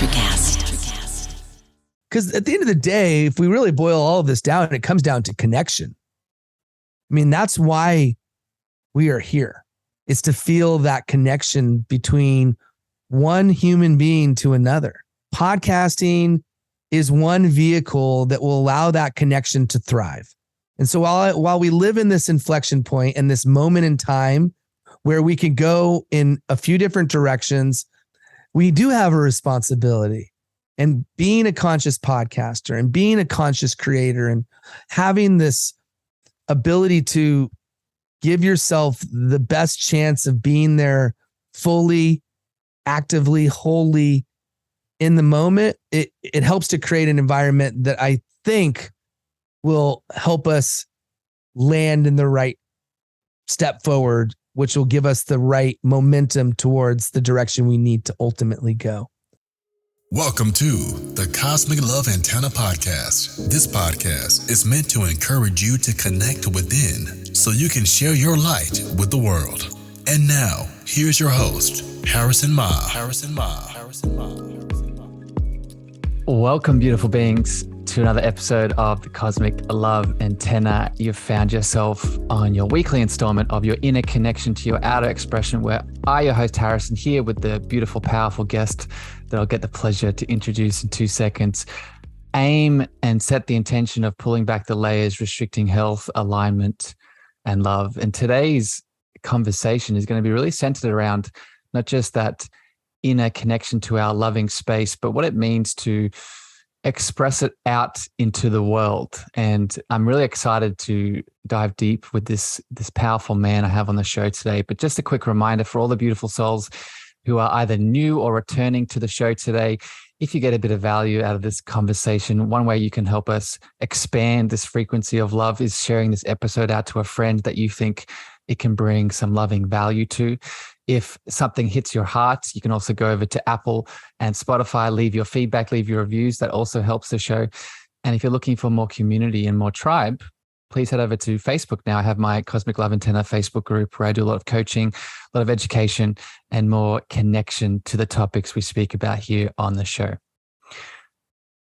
NutriCast. Because at the end of the day, if we really boil all of this down, it comes down to connection. I mean, that's why we are here. It's to feel that connection between one human being to another. Podcasting is one vehicle that will allow that connection to thrive. And so while we live in this inflection point and this moment in time where we can go in a few different directions, we do have a responsibility. And being a conscious podcaster and being a conscious creator and having this ability to give yourself the best chance of being there fully, actively, wholly in the moment, it helps to create an environment that I think will help us land in the right step forward, which will give us the right momentum towards the direction we need to ultimately go. Welcome to the Cosmic Love Antenna Podcast. This podcast is meant to encourage you to connect within so you can share your light with the world. And now, here's your host, Harrison Ma. Welcome, beautiful beings, to another episode of the Cosmic Love Antenna. You've found yourself on your weekly installment of your inner connection to your outer expression, where I, your host Harrison, here with the beautiful, powerful guest that I'll get the pleasure to introduce in 2 seconds, aim and set the intention of pulling back the layers, restricting health, alignment, and love. And today's conversation is going to be really centered around not just that inner connection to our loving space, but what it means to express it out into the world. And I'm really excited to dive deep with this powerful man I have on the show today. But just a quick reminder for all the beautiful souls who are either new or returning to the show today, if you get a bit of value out of this conversation, one way you can help us expand this frequency of love is sharing this episode out to a friend that you think it can bring some loving value to. If something hits your heart, you can also go over to Apple and Spotify, leave your feedback, leave your reviews. That also helps the show. And if you're looking for more community and more tribe, please head over to Facebook now. I have my Cosmic Love Antenna Facebook group where I do a lot of coaching, a lot of education, and more connection to the topics we speak about here on the show.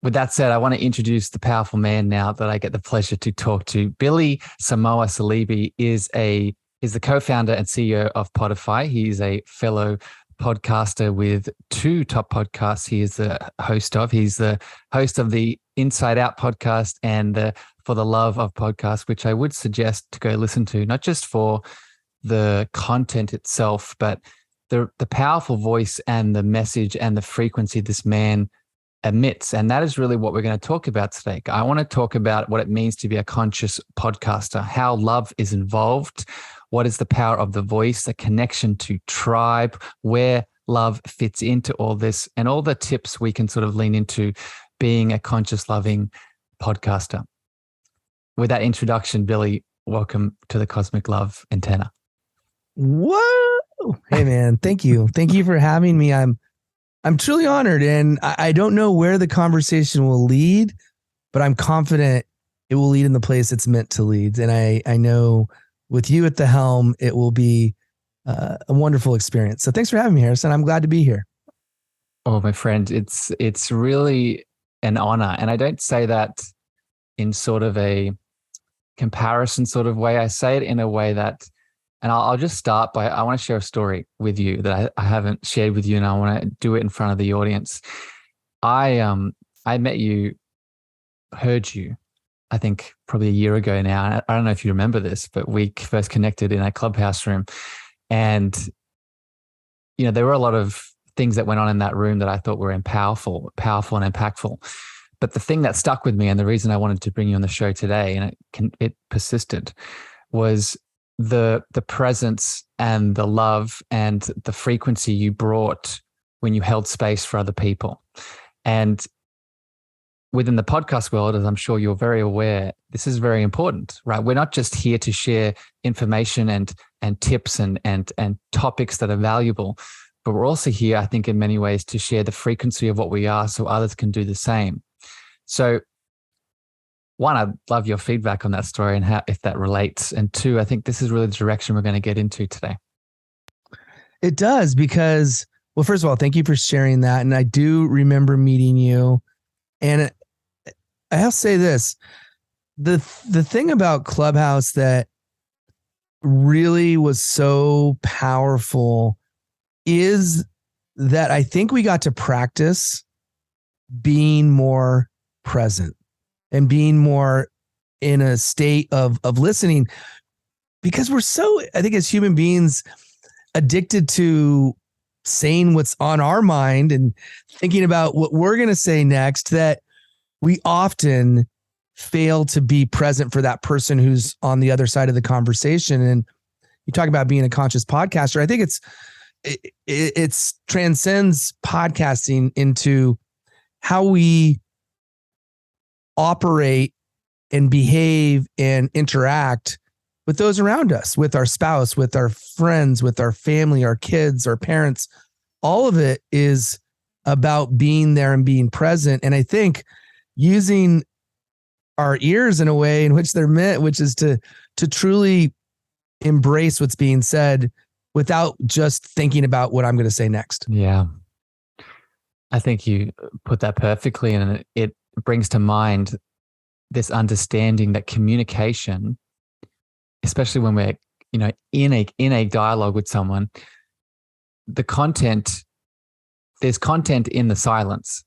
With that said, I want to introduce the powerful man now that I get the pleasure to talk to. Billy Samoa Saleebey is the co-founder and CEO of Podify. He is a fellow podcaster with 2 top podcasts he is the host of. He's the host of the Inside Out podcast and the For the Love of podcast, which I would suggest to go listen to, not just for the content itself, but the powerful voice and the message and the frequency this man emits. And that is really what we're going to talk about today. I want to talk about what it means to be a conscious podcaster, how love is involved, what is the power of the voice, the connection to tribe, where love fits into all this, and all the tips we can sort of lean into being a conscious, loving podcaster. With that introduction, Billy, welcome to the Cosmic Love Antenna. Whoa. Hey, man. Thank you. Thank you for having me. I'm truly honored, and I don't know where the conversation will lead, but I'm confident it will lead in the place it's meant to lead. And I know with you at the helm, it will be a wonderful experience. So thanks for having me, Harrison. I'm glad to be here. Oh, my friend, it's really an honor. And I don't say that in sort of a comparison sort of way. I say it in a way that, and I'll just start by, I want to share a story with you that I haven't shared with you, and I want to do it in front of the audience. I met you, heard you, I think probably a year ago now. I don't know if you remember this, but we first connected in a clubhouse room, and there were a lot of things that went on in that room that I thought were powerful and impactful. But the thing that stuck with me, and the reason I wanted to bring you on the show today, and it persisted, was the presence and the love and the frequency you brought when you held space for other people. And within the podcast world, as I'm sure you're very aware, this is very important, right? We're not just here to share information and tips and topics that are valuable, but we're also here, I think, in many ways to share the frequency of what we are so others can do the same. So one, I'd love your feedback on that story and how, if that relates. And 2, I think this is really the direction we're going to get into today. It does, because Well, first of all, thank you for sharing that. And I do remember meeting you. And I'll say this, the thing about Clubhouse that really was so powerful is that I think we got to practice being more present and being more in a state of listening, because we're so, I think as human beings, addicted to saying what's on our mind and thinking about what we're going to say next, that we often fail to be present for that person who's on the other side of the conversation. And you talk about being a conscious podcaster. I think it's transcends podcasting into how we operate and behave and interact with those around us, with our spouse, with our friends, with our family, our kids, our parents. All of it is about being there and being present. And I think using our ears in a way in which they're meant, which is to truly embrace what's being said without just thinking about what I'm going to say next. Yeah. I think you put that perfectly, and it brings to mind this understanding that communication, especially when we're, in a dialogue with someone, there's content in the silence,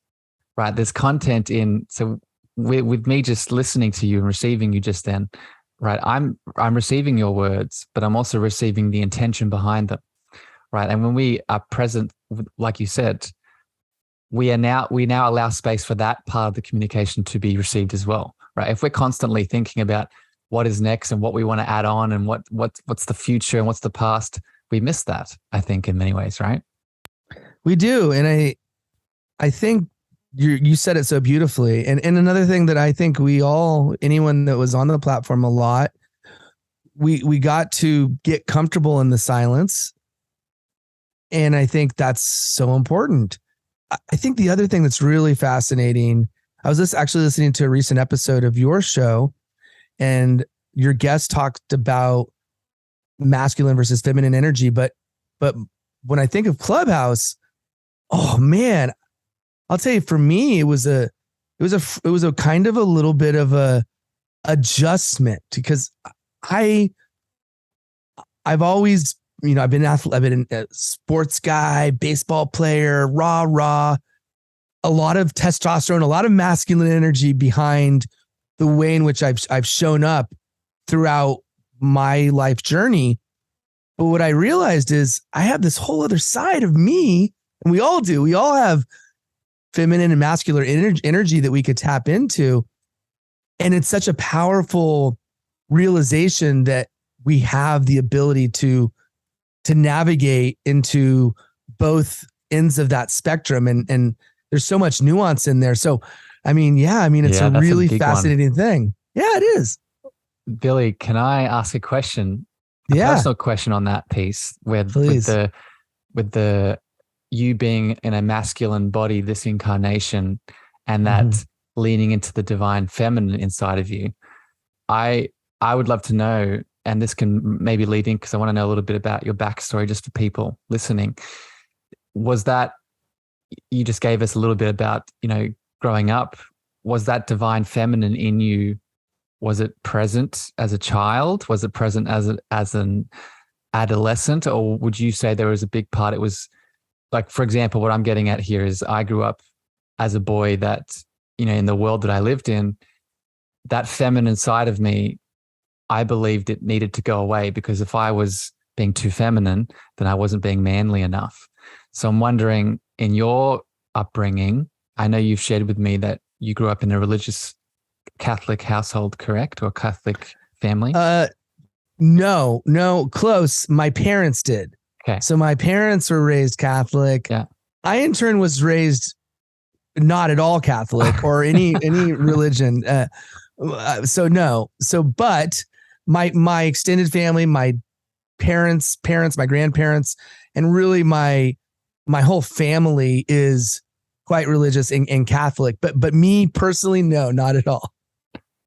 right? There's content so with me just listening to you and receiving you just then, right? I'm receiving your words, but I'm also receiving the intention behind them, right? And when we are present, like you said, we now allow space for that part of the communication to be received as well, right? If we're constantly thinking about what is next and what we want to add on and what's the future and what's the past, we miss that, I think, in many ways, right? We do. And I think you said it so beautifully. And another thing that I think anyone that was on the platform a lot, we got to get comfortable in the silence. And I think that's so important. I think the other thing that's really fascinating, I was actually listening to a recent episode of your show, and your guest talked about masculine versus feminine energy. But when I think of Clubhouse, oh man, I'll tell you, for me, it was a kind of a little bit of a adjustment, because I've always, I've been a sports guy, baseball player, rah, a lot of testosterone, a lot of masculine energy behind the way in which I've shown up throughout my life journey. But what I realized is I have this whole other side of me, and we all do. We all have feminine and masculine energy that we could tap into. And it's such a powerful realization that we have the ability to navigate into both ends of that spectrum. And there's so much nuance in there. So, it's a really fascinating thing. Yeah, it is. Billy, can I ask a question? A personal question on that piece, with the you being in a masculine body, this incarnation, and that leaning into the divine feminine inside of you. I would love to know, and this can maybe lead in, because I want to know a little bit about your backstory just for people listening. Was that, you just gave us a little bit about, growing up, was that divine feminine in you? Was it present as a child? Was it present as an adolescent? Or would you say there was a big part? It was like, for example, what I'm getting at here is I grew up as a boy that, in the world that I lived in, that feminine side of me, I believed it needed to go away, because if I was being too feminine, then I wasn't being manly enough. So I'm wondering, in your upbringing, I know you've shared with me that you grew up in a religious Catholic household, correct? Or Catholic family? No, close. My parents did. Okay. So my parents were raised Catholic. Yeah. I in turn was raised not at all Catholic or any religion. But my extended family, my parents, my grandparents, and really my whole family is quite religious and Catholic. But me personally, no, not at all.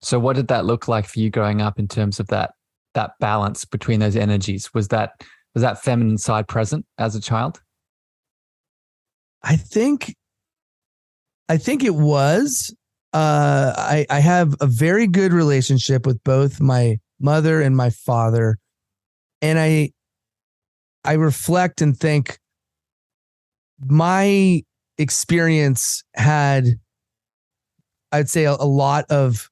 So what did that look like for you growing up in terms of that balance between those energies? Was that feminine side present as a child? I think it was. I have a very good relationship with both my mother and my father, and I reflect and think my experience had, I'd say, a lot of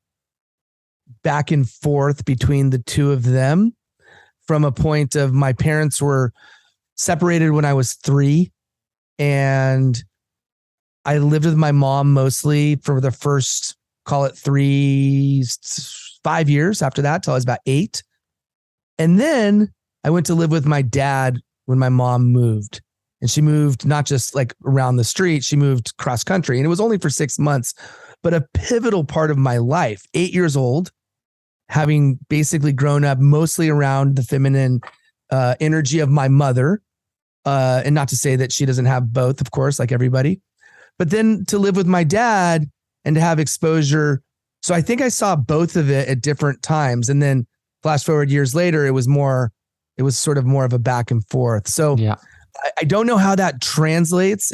back and forth between the two of them, from a point of my parents were separated when I was 3, and I lived with my mom mostly for the first, call it 5 years after that, till I was about 8. And then I went to live with my dad when my mom moved. And she moved not just like around the street, she moved cross country. And it was only for 6 months, but a pivotal part of my life. 8 years old, having basically grown up mostly around the feminine energy of my mother. And not to say that she doesn't have both, of course, like everybody. But then to live with my dad and to have exposure. So I think I saw both of it at different times. And then flash forward years later, it was sort of more of a back and forth. So yeah. I don't know how that translates.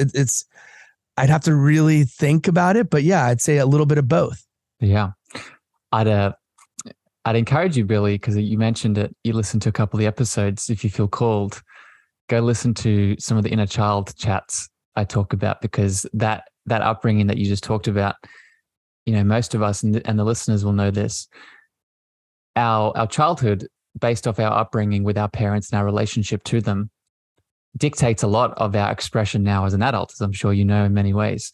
I'd have to really think about it, but yeah, I'd say a little bit of both. Yeah. I'd encourage you, Billy, because you mentioned it. You listened to a couple of the episodes. If you feel called, go listen to some of the inner child chats I talk about, because that upbringing that you just talked about, most of us and the listeners will know this. Our childhood, based off our upbringing with our parents and our relationship to them, dictates a lot of our expression now as an adult, as I'm sure you know in many ways.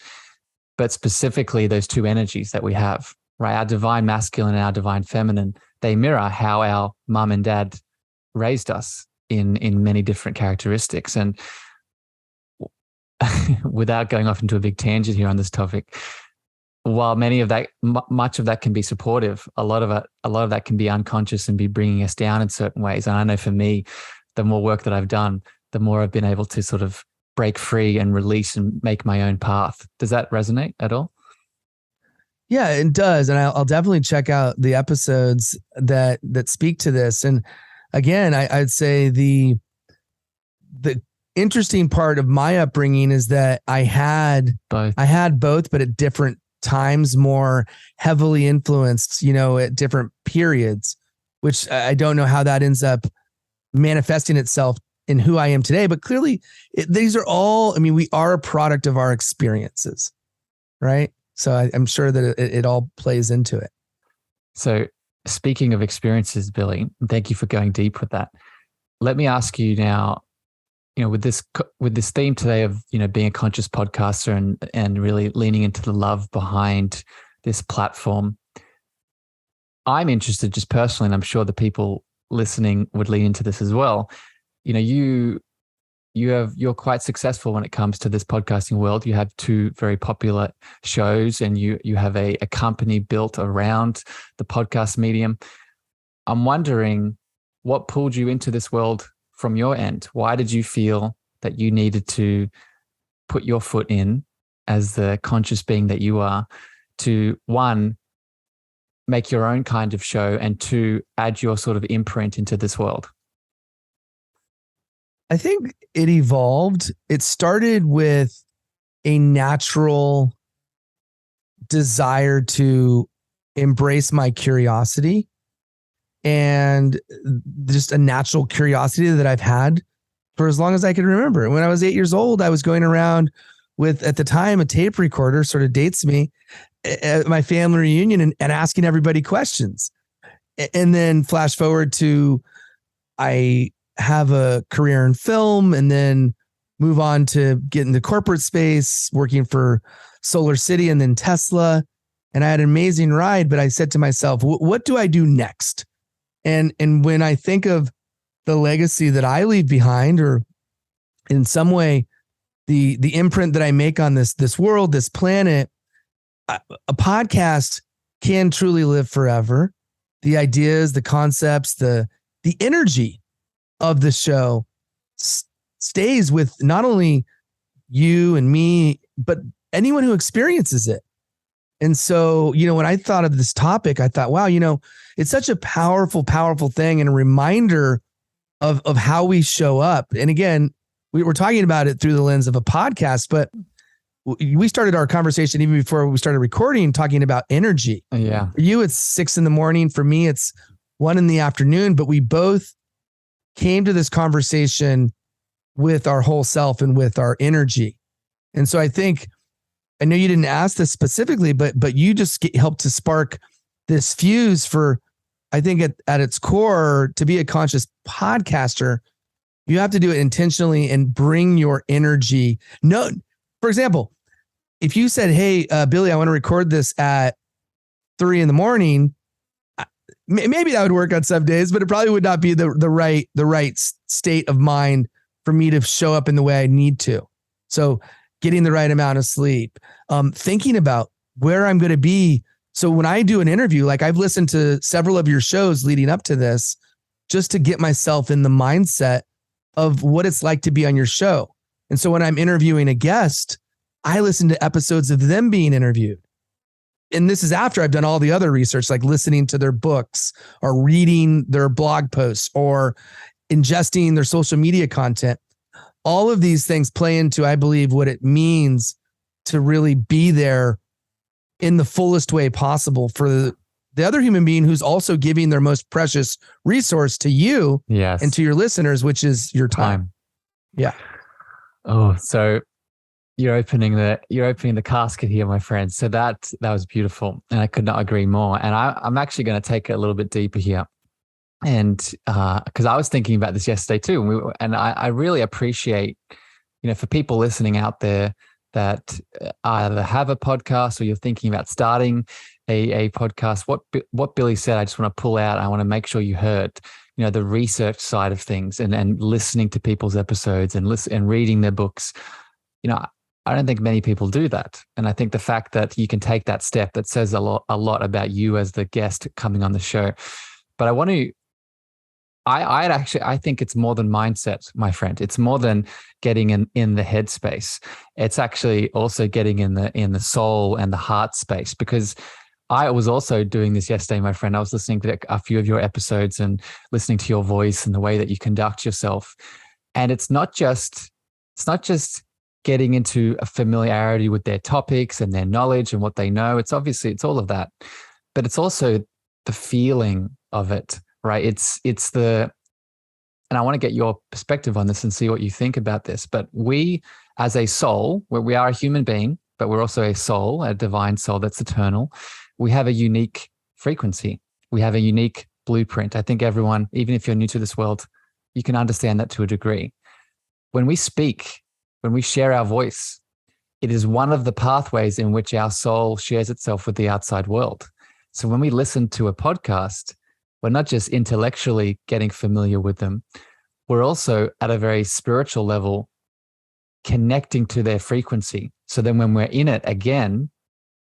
But specifically those two energies that we have, right? Our divine masculine and our divine feminine, they mirror how our mum and dad raised us in many different characteristics. And without going off into a big tangent here on this topic, while much of that can be supportive, a lot of that can be unconscious and be bringing us down in certain ways. And I know for me, the more work that I've done, the more I've been able to sort of break free and release and make my own path. Does that resonate at all? Yeah, it does. And I'll definitely check out the episodes that speak to this. And again, I'd say the interesting part of my upbringing is that I had both, but at different times, more heavily influenced, at different periods, which I don't know how that ends up manifesting itself in who I am today. But clearly these are all, we are a product of our experiences, right? So I'm sure that it all plays into it. So speaking of experiences, Billy, thank you for going deep with that. Let me ask you now, with this theme today of, being a conscious podcaster and really leaning into the love behind this platform, I'm interested just personally, and I'm sure the people listening would lean into this as well. You're quite successful when it comes to this podcasting world. You have 2 very popular shows, and you have a company built around the podcast medium. I'm wondering what pulled you into this world from your end. Why did you feel that you needed to put your foot in as the conscious being that you are to, 1, make your own kind of show, and 2, add your sort of imprint into this world? I think it evolved. It started with a natural desire to embrace my curiosity, and just a natural curiosity that I've had for as long as I can remember. When I was 8 years old, I was going around with, at the time, a tape recorder, sort of dates me, at my family reunion and asking everybody questions. And then flash forward to, I have a career in film, and then move on to get in the corporate space, working for SolarCity and then Tesla. And I had an amazing ride, but I said to myself, what do I do next? And when I think of the legacy that I leave behind, or in some way, the imprint that I make on this world, this planet, a podcast can truly live forever. The ideas, the concepts, the energy of the show stays with not only you and me, but anyone who experiences it. And so, when I thought of this topic, I thought, wow, it's such a powerful, powerful thing, and a reminder of how we show up. And again, we were talking about it through the lens of a podcast, but we started our conversation even before we started recording, talking about energy. Yeah. For you, it's 6 a.m. For me, it's 1 p.m. But we both came to this conversation with our whole self and with our energy. And so I know you didn't ask this specifically, but you just helped to spark this fuse for, I think at its core, to be a conscious podcaster, you have to do it intentionally and bring your energy. No, for example, if you said, hey, Billy, I want to record this at 3 a.m, maybe that would work on some days, but it probably would not be the right state of mind for me to show up in the way I need to. So getting the right amount of sleep, thinking about where I'm going to be. So when I do an interview, like I've listened to several of your shows leading up to this, just to get myself in the mindset of what it's like to be on your show. And so when I'm interviewing a guest, I listen to episodes of them being interviewed. And this is after I've done all the other research, like listening to their books or reading their blog posts or ingesting their social media content. All of these things play into, I believe, what it means to really be there in the fullest way possible for the other human being who's also giving their most precious resource to you and to your listeners, which is your time. Yeah. Oh, so you're opening the casket here, my friend. So that was beautiful, and I could not agree more. And I'm actually going to take it a little bit deeper here, and because I was thinking about this yesterday too, and I really appreciate, for people listening out there that either have a podcast or you're thinking about starting a podcast. What Billy said, I just want to pull out. I want to make sure you heard, the research side of things and listening to people's episodes and reading their books. I don't think many people do that. And I think the fact that you can take that step, that says a lot about you as the guest coming on the show. But I think it's more than mindset, my friend. It's more than getting in the head space. It's actually also getting in the soul and the heart space, because I was also doing this yesterday, my friend. I was listening to a few of your episodes and listening to your voice and the way that you conduct yourself. And it's not just getting into a familiarity with their topics and their knowledge and what they know. It's all of that, but it's also the feeling of it, right? And I want to get your perspective on this and see what you think about this. But we, as a soul, where we are a human being, but we're also a soul, a divine soul that's eternal. We have a unique frequency. We have a unique blueprint. I think everyone, even if you're new to this world, you can understand that to a degree. When we speak, when we share our voice, it is one of the pathways in which our soul shares itself with the outside world. So when we listen to a podcast, we're not just intellectually getting familiar with them, we're also at a very spiritual level connecting to their frequency. So then when we're in it again,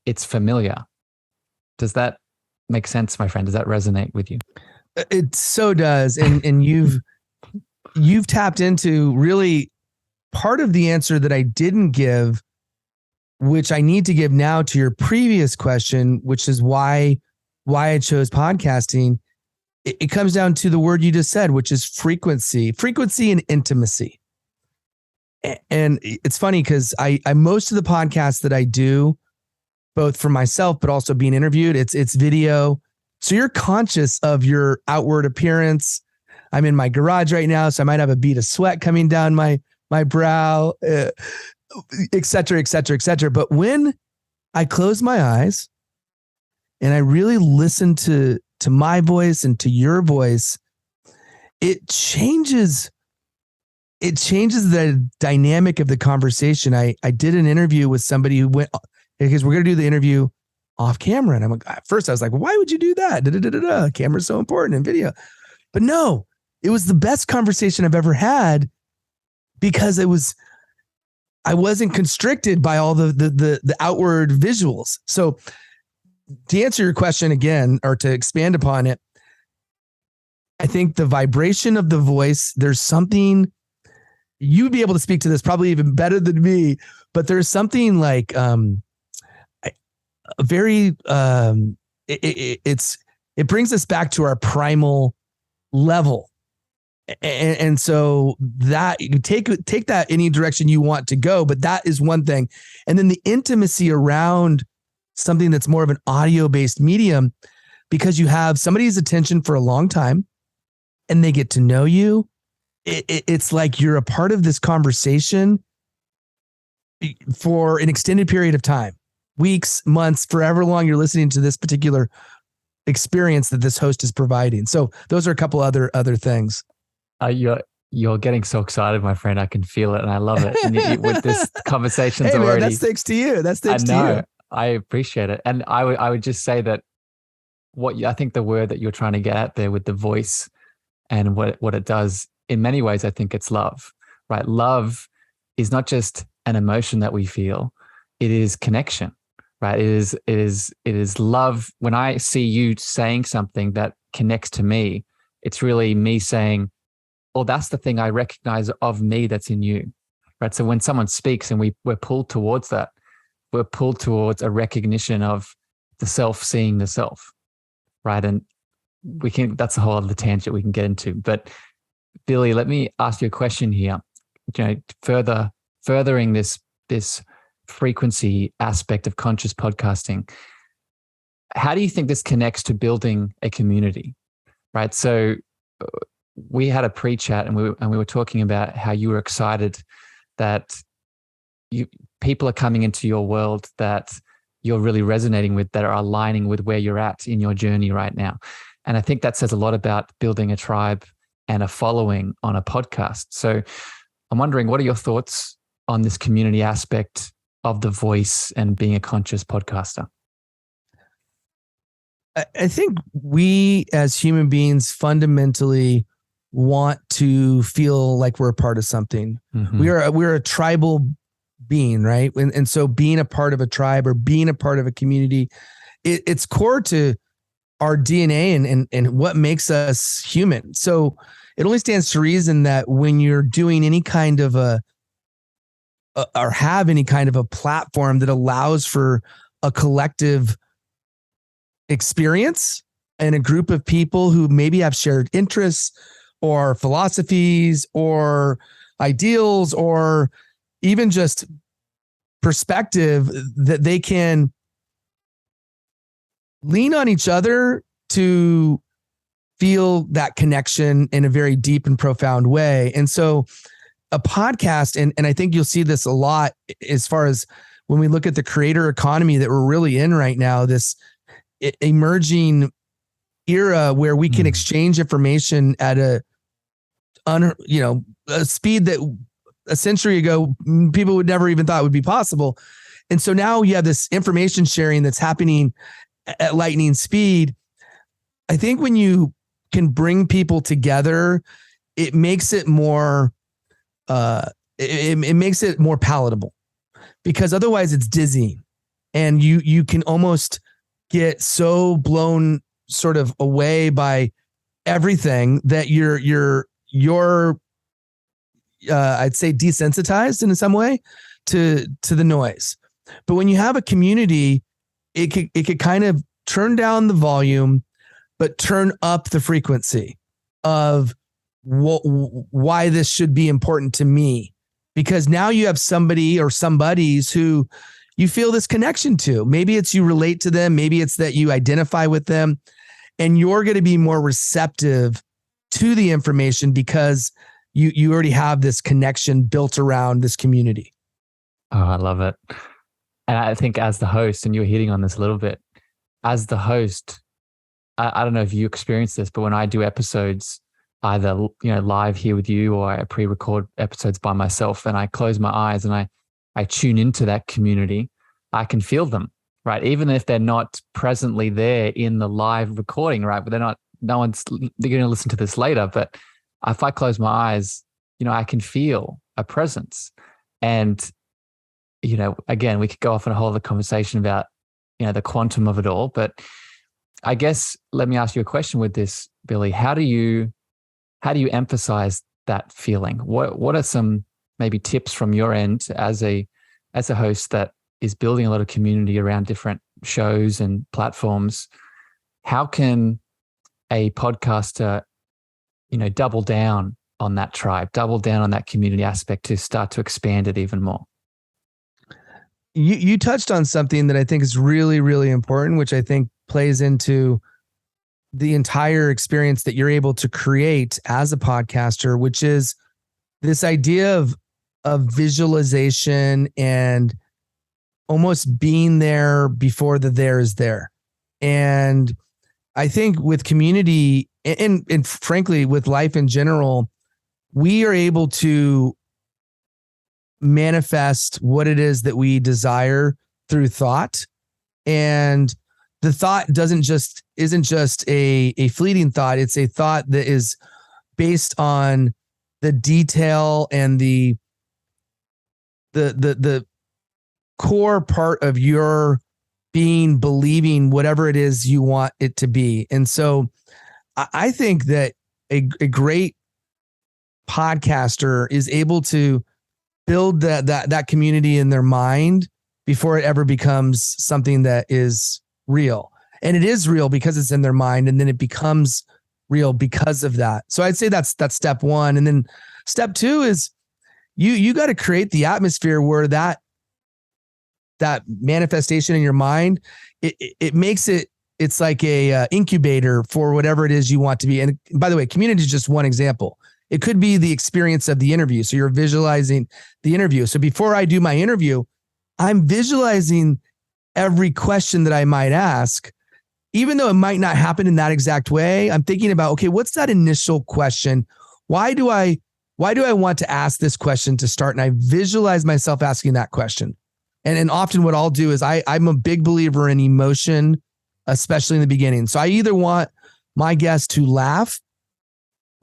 it's familiar. Does that make sense, my friend? Does that resonate with you? It so does. And you've tapped into really part of the answer that I didn't give, which I need to give now to your previous question, which is why I chose podcasting. It comes down to the word you just said, which is frequency and intimacy. And it's funny because I most of the podcasts that I do, both for myself, but also being interviewed, it's video. So you're conscious of your outward appearance. I'm in my garage right now, so I might have a bead of sweat coming down my brow, et cetera, et cetera, et cetera. But when I close my eyes and I really listen to my voice and to your voice, it changes the dynamic of the conversation. I did an interview with somebody who went, because we're going to do the interview off camera. And I'm like, at first I was like, why would you do that? Camera's so important in video. But no, it was the best conversation I've ever had, because I wasn't constricted by all the outward visuals. So to answer your question again, or to expand upon it, I think the vibration of the voice, there's something, you'd be able to speak to this probably even better than me, but there's something like it brings us back to our primal level. And so that you take that any direction you want to go, but that is one thing. And then the intimacy around something that's more of an audio-based medium, because you have somebody's attention for a long time and they get to know you. It's like you're a part of this conversation for an extended period of time, weeks, months, forever long you're listening to this particular experience that this host is providing. So those are a couple other things. You're getting so excited, my friend. I can feel it, and I love it. And with this conversation's hey, man, already. That's thanks to you. That's thanks to you. I appreciate it, and I would just say that I think the word that you're trying to get at there with the voice and what it does in many ways, I think it's love, right? Love is not just an emotion that we feel; it is connection, right? It is love. When I see you saying something that connects to me, it's really me saying, "Oh, that's the thing I recognize of me that's in you," right? So when someone speaks and we're pulled towards that, we're pulled towards a recognition of the self seeing the self, right? And that's a whole other tangent we can get into. But Billy, let me ask you a question here. Furthering this frequency aspect of conscious podcasting, how do you think this connects to building a community, right? So we had a pre-chat and we were talking about how you were excited that people are coming into your world that you're really resonating with, that are aligning with where you're at in your journey right now. And I think that says a lot about building a tribe and a following on a podcast. So I'm wondering, what are your thoughts on this community aspect of the voice and being a conscious podcaster? I think we as human beings fundamentally want to feel like we're a part of something. Mm-hmm. We're a tribal being, right? And so being a part of a tribe or being a part of a community, it's core to our DNA and what makes us human. So it only stands to reason that when you're doing any kind of or have any kind of a platform that allows for a collective experience and a group of people who maybe have shared interests or philosophies or ideals or even just perspective, that they can lean on each other to feel that connection in a very deep and profound way. And so a podcast, and I think you'll see this a lot as far as when we look at the creator economy that we're really in right now, this emerging era where we can exchange information at a speed that a century ago people would never even thought would be possible. And so now you have this information sharing that's happening at lightning speed. I think when you can bring people together, it makes it more it makes it more palatable, because otherwise it's dizzying and you can almost get so blown sort of away by everything that you're I'd say desensitized in some way to the noise. But when you have a community, it could kind of turn down the volume, but turn up the frequency of why this should be important to me. Because now you have somebody or somebodies who you feel this connection to. Maybe it's you relate to them. Maybe it's that you identify with them, and you're going to be more receptive to the information because you already have this connection built around this community. Oh, I love it. And I think as the host, and you're hitting on this a little bit, as the host, I don't know if you experience this, but when I do episodes, either live here with you or I pre-record episodes by myself, and I close my eyes and I tune into that community, I can feel them, right? Even if they're not presently there in the live recording, right? But they're going to listen to this later. But if I close my eyes, I can feel a presence. And, again, we could go off on a whole other conversation about, the quantum of it all. But I guess, let me ask you a question with this, Billy. How do you emphasize that feeling? What are some maybe tips from your end as a host that is building a lot of community around different shows and platforms? How can a podcaster, double down on that tribe, double down on that community aspect to start to expand it even more? You touched on something that I think is really, really important, which I think plays into the entire experience that you're able to create as a podcaster, which is this idea of visualization and almost being there before the there is there. And I think with community and frankly, with life in general, we are able to manifest what it is that we desire through thought. And the thought isn't just a fleeting thought. It's a thought that is based on the detail and the core part of your being, believing whatever it is you want it to be. And so I think that a great podcaster is able to build that community in their mind before it ever becomes something that is real. And it is real because it's in their mind, and then it becomes real because of that. So I'd say that's step one. And then step two is you got to create the atmosphere where that manifestation in your mind, it makes it's like a incubator for whatever it is you want to be. And by the way, community is just one example. It could be the experience of the interview. So you're visualizing the interview. So before I do my interview, I'm visualizing every question that I might ask, even though it might not happen in that exact way. I'm thinking about, okay, what's that initial question? Why do I want to ask this question to start? And I visualize myself asking that question. And often what I'll do is I'm a big believer in emotion, especially in the beginning. So I either want my guest to laugh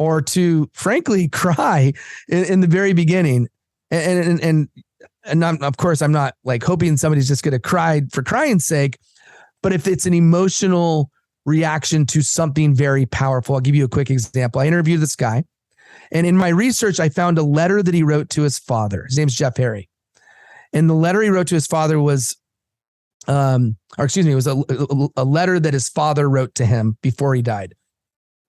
or to frankly cry in the very beginning. And of course, I'm not like hoping somebody's just going to cry for crying's sake, but if it's an emotional reaction to something very powerful, I'll give you a quick example. I interviewed this guy, and in my research, I found a letter that he wrote to his father. His name's Jeff Harry. And the letter he wrote to his father was, it was a letter that his father wrote to him before he died.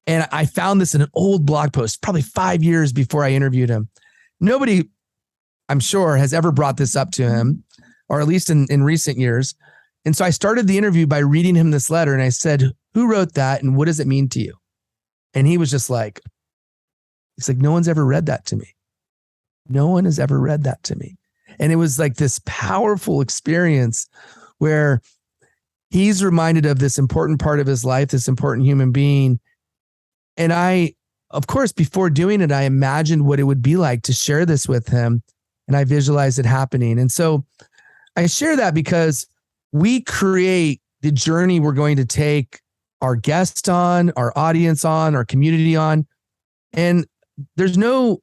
And I found this in an old blog post, probably 5 years before I interviewed him. Nobody, I'm sure, has ever brought this up to him, or at least in recent years. And so I started the interview by reading him this letter. And I said, who wrote that? And what does it mean to you? And he was just like, no one's ever read that to me. No one has ever read that to me. And it was like this powerful experience where he's reminded of this important part of his life, this important human being. And I, of course, before doing it, I imagined what it would be like to share this with him. And I visualized it happening. And so I share that because we create the journey we're going to take our guest on, our audience on, our community on. And there's no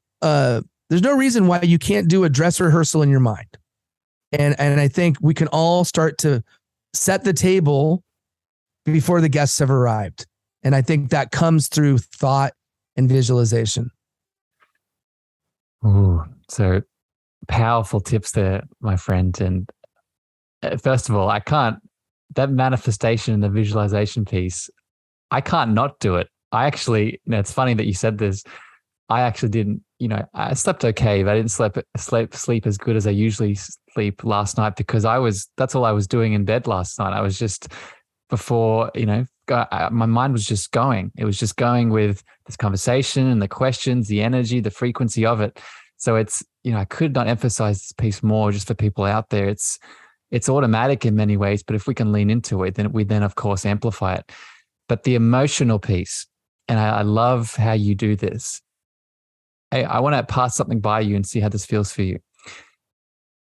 reason why you can't do a dress rehearsal in your mind. And I think we can all start to set the table before the guests have arrived. And I think that comes through thought and visualization. Ooh, so powerful tips there, my friend. And first of all, that manifestation and the visualization piece, I can't not do it. It's funny that you said this. I actually didn't, I slept okay, but I didn't sleep as good as I usually sleep last night because that's all I was doing in bed last night. I was just before, my mind was just going. It was just going with this conversation and the questions, the energy, the frequency of it. So it's, I could not emphasize this piece more just for people out there. It's automatic in many ways, but if we can lean into it, then we of course amplify it. But the emotional piece, and I love how you do this. I want to pass something by you and see how this feels for you.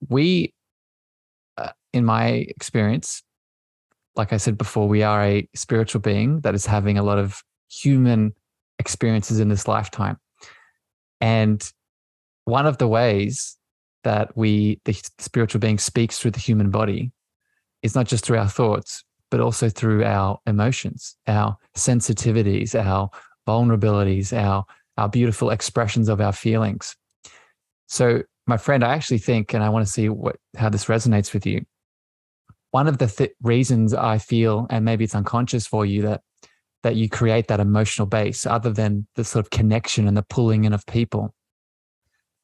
We, in my experience, like I said before, we are a spiritual being that is having a lot of human experiences in this lifetime. And one of the ways that the spiritual being speaks through the human body is not just through our thoughts, but also through our emotions, our sensitivities, our vulnerabilities, our beautiful expressions of our feelings. So, my friend, I actually think, and I want to see how this resonates with you. One of the reasons I feel, and maybe it's unconscious for you, that that you create that emotional base other than the sort of connection and the pulling in of people.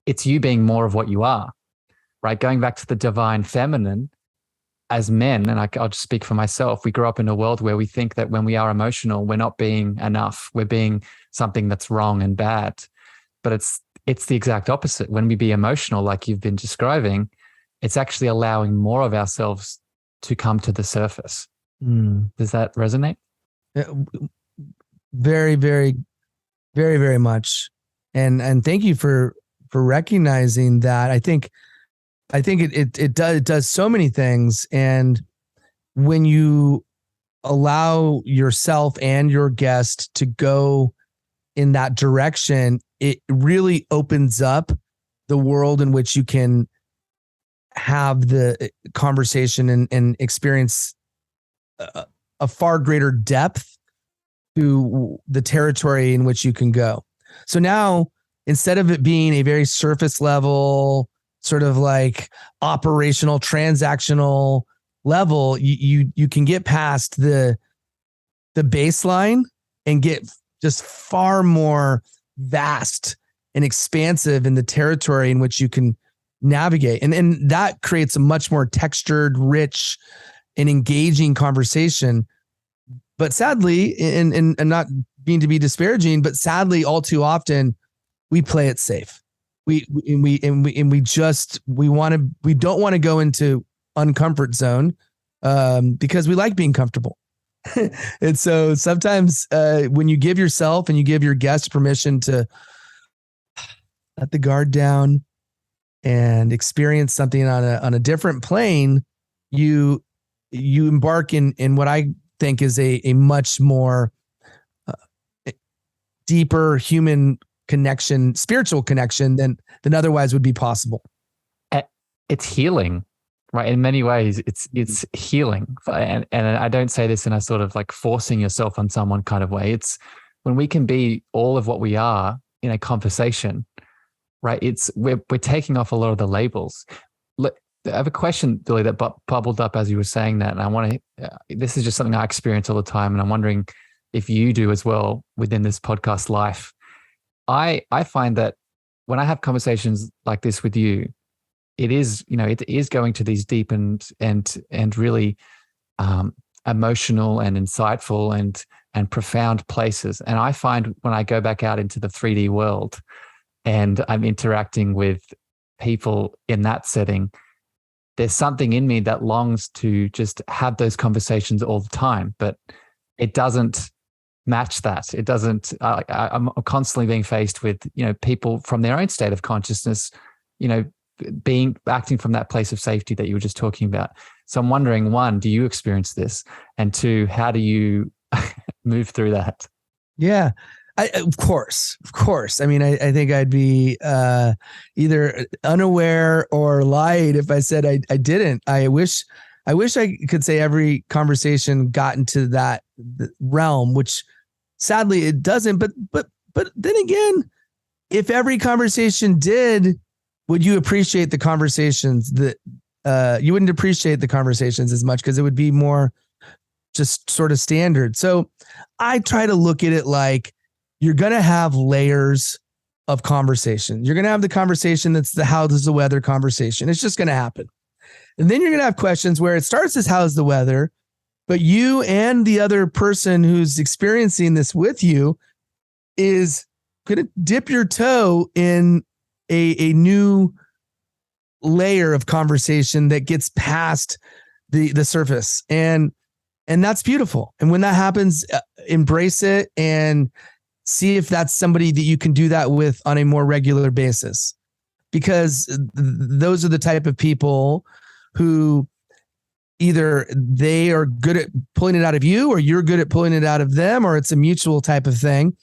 It's you being more of what you are, right? Going back to the divine feminine, as men, and I'll just speak for myself, we grew up in a world where we think that when we are emotional, we're not being enough. We're being something that's wrong and bad. But it's the exact opposite. When we be emotional, like you've been describing, it's actually allowing more of ourselves to come to the surface. Does that resonate? Very, very, very, very much. And thank you for recognizing that. I think it does so many things. And when you allow yourself and your guest to go in that direction, it really opens up the world in which you can have the conversation and experience a far greater depth to the territory in which you can go. So now, instead of it being a very surface level, sort of like operational, transactional level, you can get past the baseline and get just far more vast and expansive in the territory in which you can navigate. And that creates a much more textured, rich, and engaging conversation. But sadly, and not being to be disparaging, but sadly, all too often, we play it safe. We don't want to go into uncomfort zone because we like being comfortable. And so sometimes when you give yourself and you give your guests permission to let the guard down and experience something on a different plane, you embark in what I think is a much more deeper human connection, spiritual connection than otherwise would be possible. It's healing, right? In many ways, it's healing. And I don't say this in a sort of like forcing yourself on someone kind of way. It's when we can be all of what we are in a conversation, right? We're taking off a lot of the labels. Look, I have a question, Billy, that bubbled up as you were saying that. And I want to, this is just something I experience all the time. And I'm wondering if you do as well within this podcast life. I find that when I have conversations like this with you, it is going to these deep and really emotional and insightful and profound places. And I find when I go back out into the 3D world and I'm interacting with people in that setting, there's something in me that longs to just have those conversations all the time, but it doesn't match that. It doesn't, I'm constantly being faced with, people from their own state of consciousness, acting from that place of safety that you were just talking about. So I'm wondering, one, do you experience this? And two, how do you move through that? Yeah, of course. I mean, I think I'd be either unaware or lied if I said I didn't. I wish I could say every conversation got into that realm, which sadly it doesn't. But then again, if every conversation did, would you appreciate the conversations that you wouldn't appreciate the conversations as much because it would be more just sort of standard. So I try to look at it like you're going to have layers of conversation. You're going to have the conversation that's the how does the weather conversation. It's just going to happen. And then you're going to have questions where it starts as how's the weather, but you and the other person who's experiencing this with you is going to dip your toe in a new layer of conversation that gets past the surface. And that's beautiful. And when that happens, embrace it and see if that's somebody that you can do that with on a more regular basis, because those are the type of people who either they are good at pulling it out of you or you're good at pulling it out of them, or it's a mutual type of thing.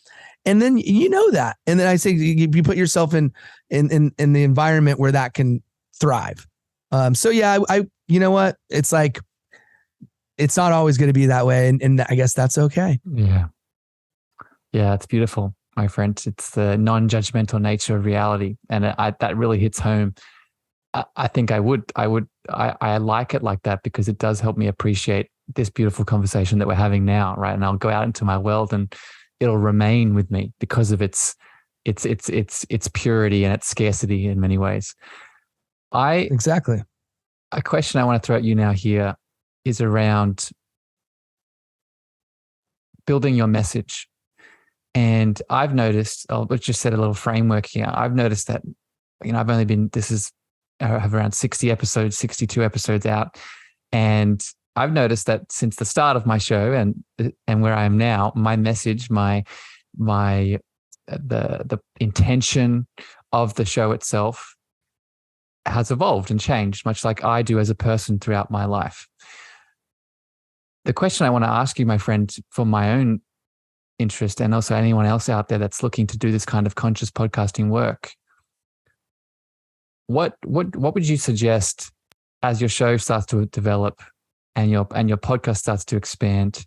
And then you know that. And then I say you put yourself in the environment where that can thrive. So yeah, I you know what? It's like, it's not always going to be that way. And I guess that's okay. Yeah. Yeah, it's beautiful, my friend. It's the non-judgmental nature of reality. And that really hits home. I think I like it like that because it does help me appreciate this beautiful conversation that we're having now, right? And I'll go out into my world and it'll remain with me because of its purity and its scarcity in many ways. Exactly. A question I want to throw at you now here is around building your message. And I've noticed, let's just set a little framework here. I've noticed that, I've only been, I have around 60 episodes, 62 episodes out. And I've noticed that since the start of my show and where I am now, my message, the intention of the show itself has evolved and changed, much like I do as a person throughout my life. The question I want to ask you, my friend, for my own interest, and also anyone else out there that's looking to do this kind of conscious podcasting work, what would you suggest as your show starts to develop and your podcast starts to expand,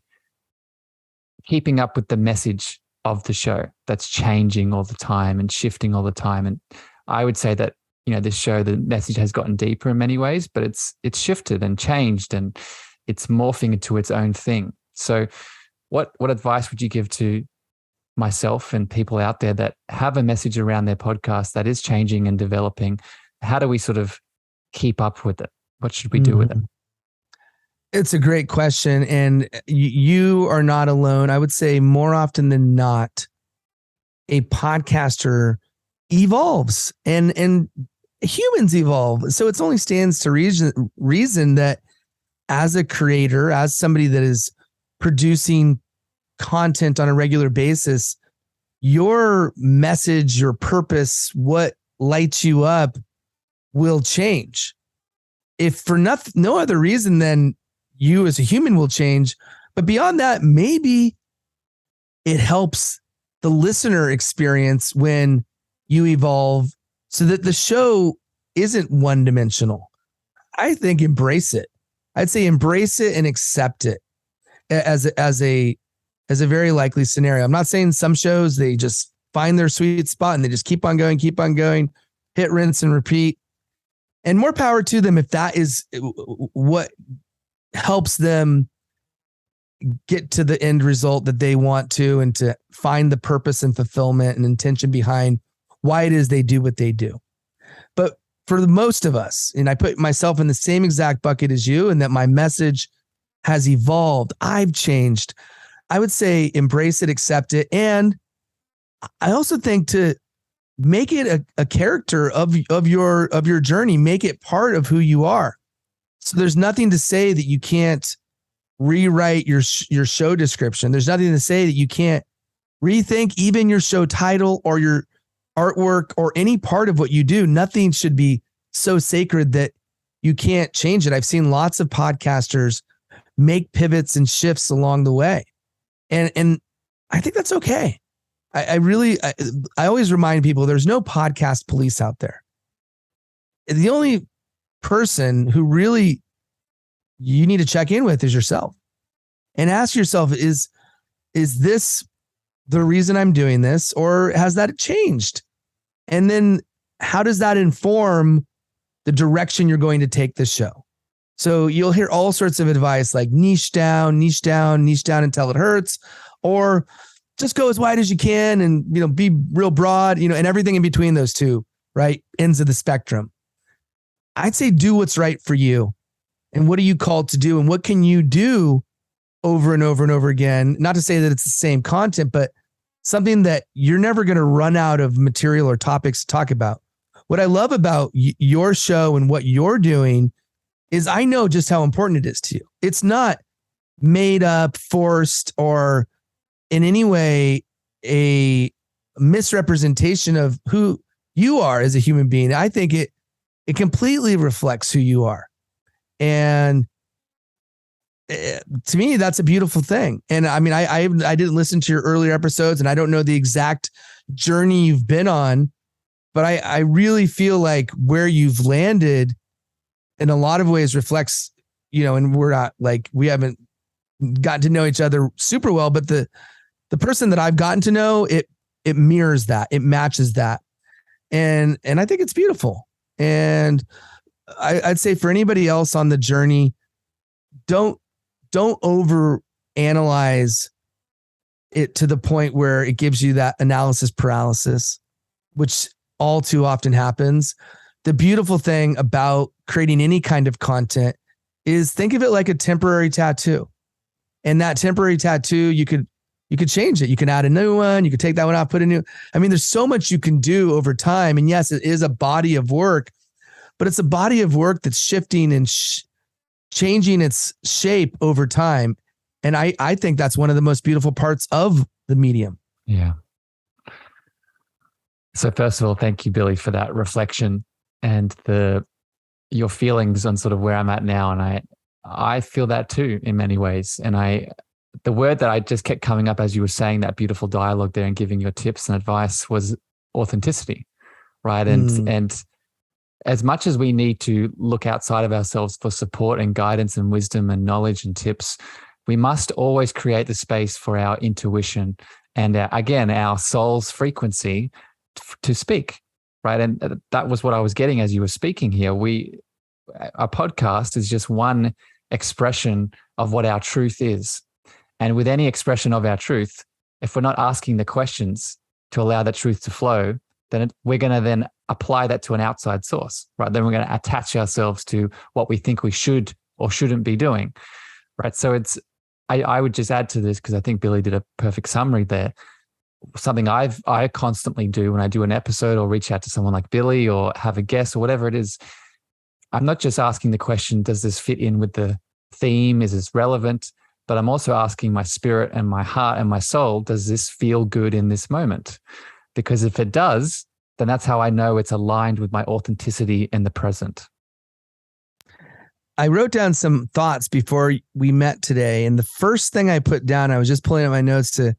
keeping up with the message of the show that's changing all the time and shifting all the time? And I would say that, this show, the message has gotten deeper in many ways, but it's shifted and changed and it's morphing into its own thing. So what advice would you give to myself and people out there that have a message around their podcast that is changing and developing? How do we sort of keep up with it? What should we do with it? It's a great question. And you are not alone. I would say more often than not, a podcaster evolves and humans evolve. So it only stands to reason that as a creator, as somebody that is producing content on a regular basis, your message, your purpose, what lights you up will change. If for no other reason than you as a human will change. But beyond that, maybe it helps the listener experience when you evolve so that the show isn't one-dimensional. I think embrace it. I'd say embrace it and accept it as a very likely scenario. I'm not saying some shows, they just find their sweet spot and they just keep on going, hit, rinse, and repeat. And more power to them if that is what helps them get to the end result that they want to, and to find the purpose and fulfillment and intention behind why it is they do what they do. But for the most of us, and I put myself in the same exact bucket as you, and that my message has evolved, I've changed. I would say embrace it, accept it. And I also think to make it a character of your journey, make it part of who you are. So there's nothing to say that you can't rewrite your show description. There's nothing to say that you can't rethink even your show title or your artwork or any part of what you do. Nothing should be so sacred that you can't change it. I've seen lots of podcasters make pivots and shifts along the way. And I think that's okay. I always remind people there's no podcast police out there. The only person who really you need to check in with is yourself, and ask yourself, is this the reason I'm doing this, or has that changed? And then how does that inform the direction you're going to take this show? So you'll hear all sorts of advice like niche down until it hurts, or just go as wide as you can and, be real broad, and everything in between those two, right? Ends of the spectrum. I'd say do what's right for you. And what are you called to do? And what can you do over and over and over again? Not to say that it's the same content, but something that you're never going to run out of material or topics to talk about. What I love about your show and what you're doing is I know just how important it is to you. It's not made up, forced, or in any way a misrepresentation of who you are as a human being. I think it completely reflects who you are. And to me, that's a beautiful thing. And I mean, I didn't listen to your earlier episodes, and I don't know the exact journey you've been on, but I really feel like where you've landed in a lot of ways reflects, and we're not like, we haven't gotten to know each other super well, but the person that I've gotten to know, it mirrors that, it matches that. And I think it's beautiful. And I'd say for anybody else on the journey, don't don't over analyze it to the point where it gives you that analysis paralysis, which all too often happens. The beautiful thing about creating any kind of content is think of it like a temporary tattoo. And that temporary tattoo, you could change it. You can add a new one. You could take that one out, put a new. I mean, there's so much you can do over time. And yes, it is a body of work, but it's a body of work that's shifting and changing its shape over time. And I think that's one of the most beautiful parts of the medium. Yeah. So first of all, thank you, Billy, for that reflection and your feelings on sort of where I'm at now. And I feel that too in many ways. And the word that I just kept coming up as you were saying that beautiful dialogue there and giving your tips and advice was authenticity, right? And as much as we need to look outside of ourselves for support and guidance and wisdom and knowledge and tips, we must always create the space for our intuition and again, our soul's frequency to speak, right? And that was what I was getting as you were speaking here. Our podcast is just one expression of what our truth is. And with any expression of our truth, if we're not asking the questions to allow that truth to flow, then we're going to then apply that to an outside source, right? Then we're going to attach ourselves to what we think we should or shouldn't be doing, right? So I would just add to this because I think Billy did a perfect summary there. Something I constantly do when I do an episode or reach out to someone like Billy or have a guest or whatever it is, I'm not just asking the question, does this fit in with the theme? Is this relevant? But I'm also asking my spirit and my heart and my soul, does this feel good in this moment? Because if it does, then that's how I know it's aligned with my authenticity in the present. I wrote down some thoughts before we met today. And the first thing I put down, I was just pulling up my notes to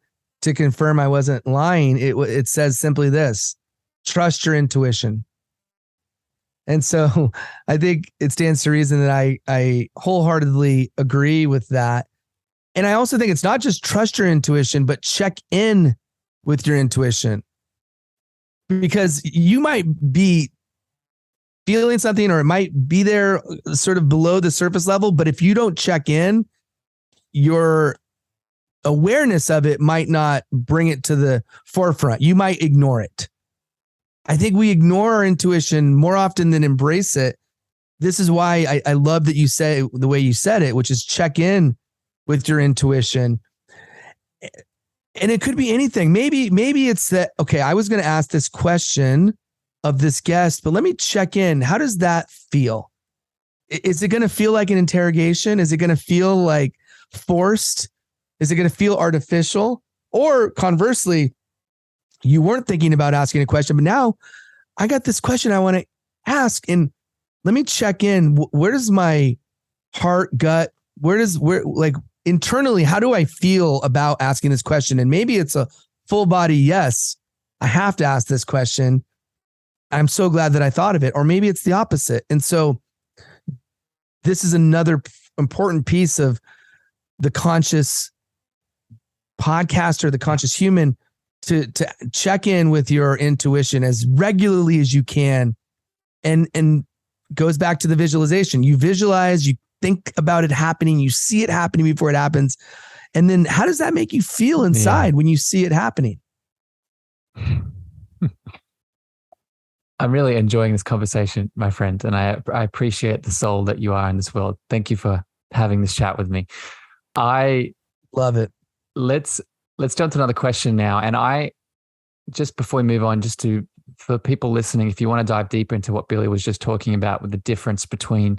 confirm I wasn't lying. It says simply this: trust your intuition. And so I think it stands to reason that I wholeheartedly agree with that. And I also think it's not just trust your intuition, but check in with your intuition, because you might be feeling something or it might be there sort of below the surface level. But if you don't check in, your awareness of it might not bring it to the forefront. You might ignore it. I think we ignore our intuition more often than embrace it. This is why I love that you say it the way you said it, which is check in with your intuition. And it could be anything. Maybe it's that, okay, I was going to ask this question of this guest, but let me check in. How does that feel? Is it going to feel like an interrogation? Is it going to feel like forced? Is it going to feel artificial? Or conversely, you weren't thinking about asking a question, but now I got this question I want to ask, and let me check in. Where does my heart, gut, where like internally, how do I feel about asking this question? And maybe it's a full body yes, I have to ask this question. I'm so glad that I thought of it. Or maybe it's the opposite. And so this is another important piece of the conscious podcaster, the conscious human, to check in with your intuition as regularly as you can. And goes back to the visualization. You visualize, you think about it happening, you see it happening before it happens. And then how does that make you feel inside when you see it happening? I'm really enjoying this conversation, my friend, and I appreciate the soul that you are in this world. Thank you for having this chat with me. I love it. Let's jump to another question now. And I, just before we move on, for people listening, if you want to dive deeper into what Billy was just talking about with the difference between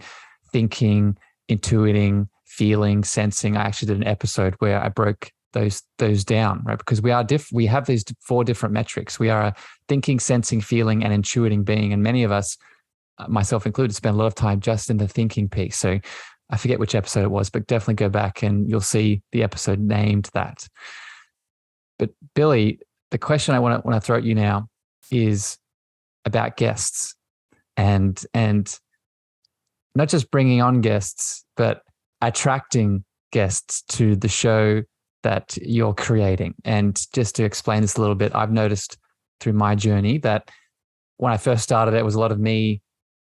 thinking, intuiting, feeling, sensing, I actually did an episode where I broke those down, right? Because we have these 4 different metrics. We are a thinking, sensing, feeling, and intuiting being. And many of us, myself included, spend a lot of time just in the thinking piece. So I forget which episode it was, but definitely go back and you'll see the episode named that. But Billy, the question I want to throw at you now is about guests and not just bringing on guests, but attracting guests to the show that you're creating. And just to explain this a little bit, I've noticed through my journey that when I first started, it was a lot of me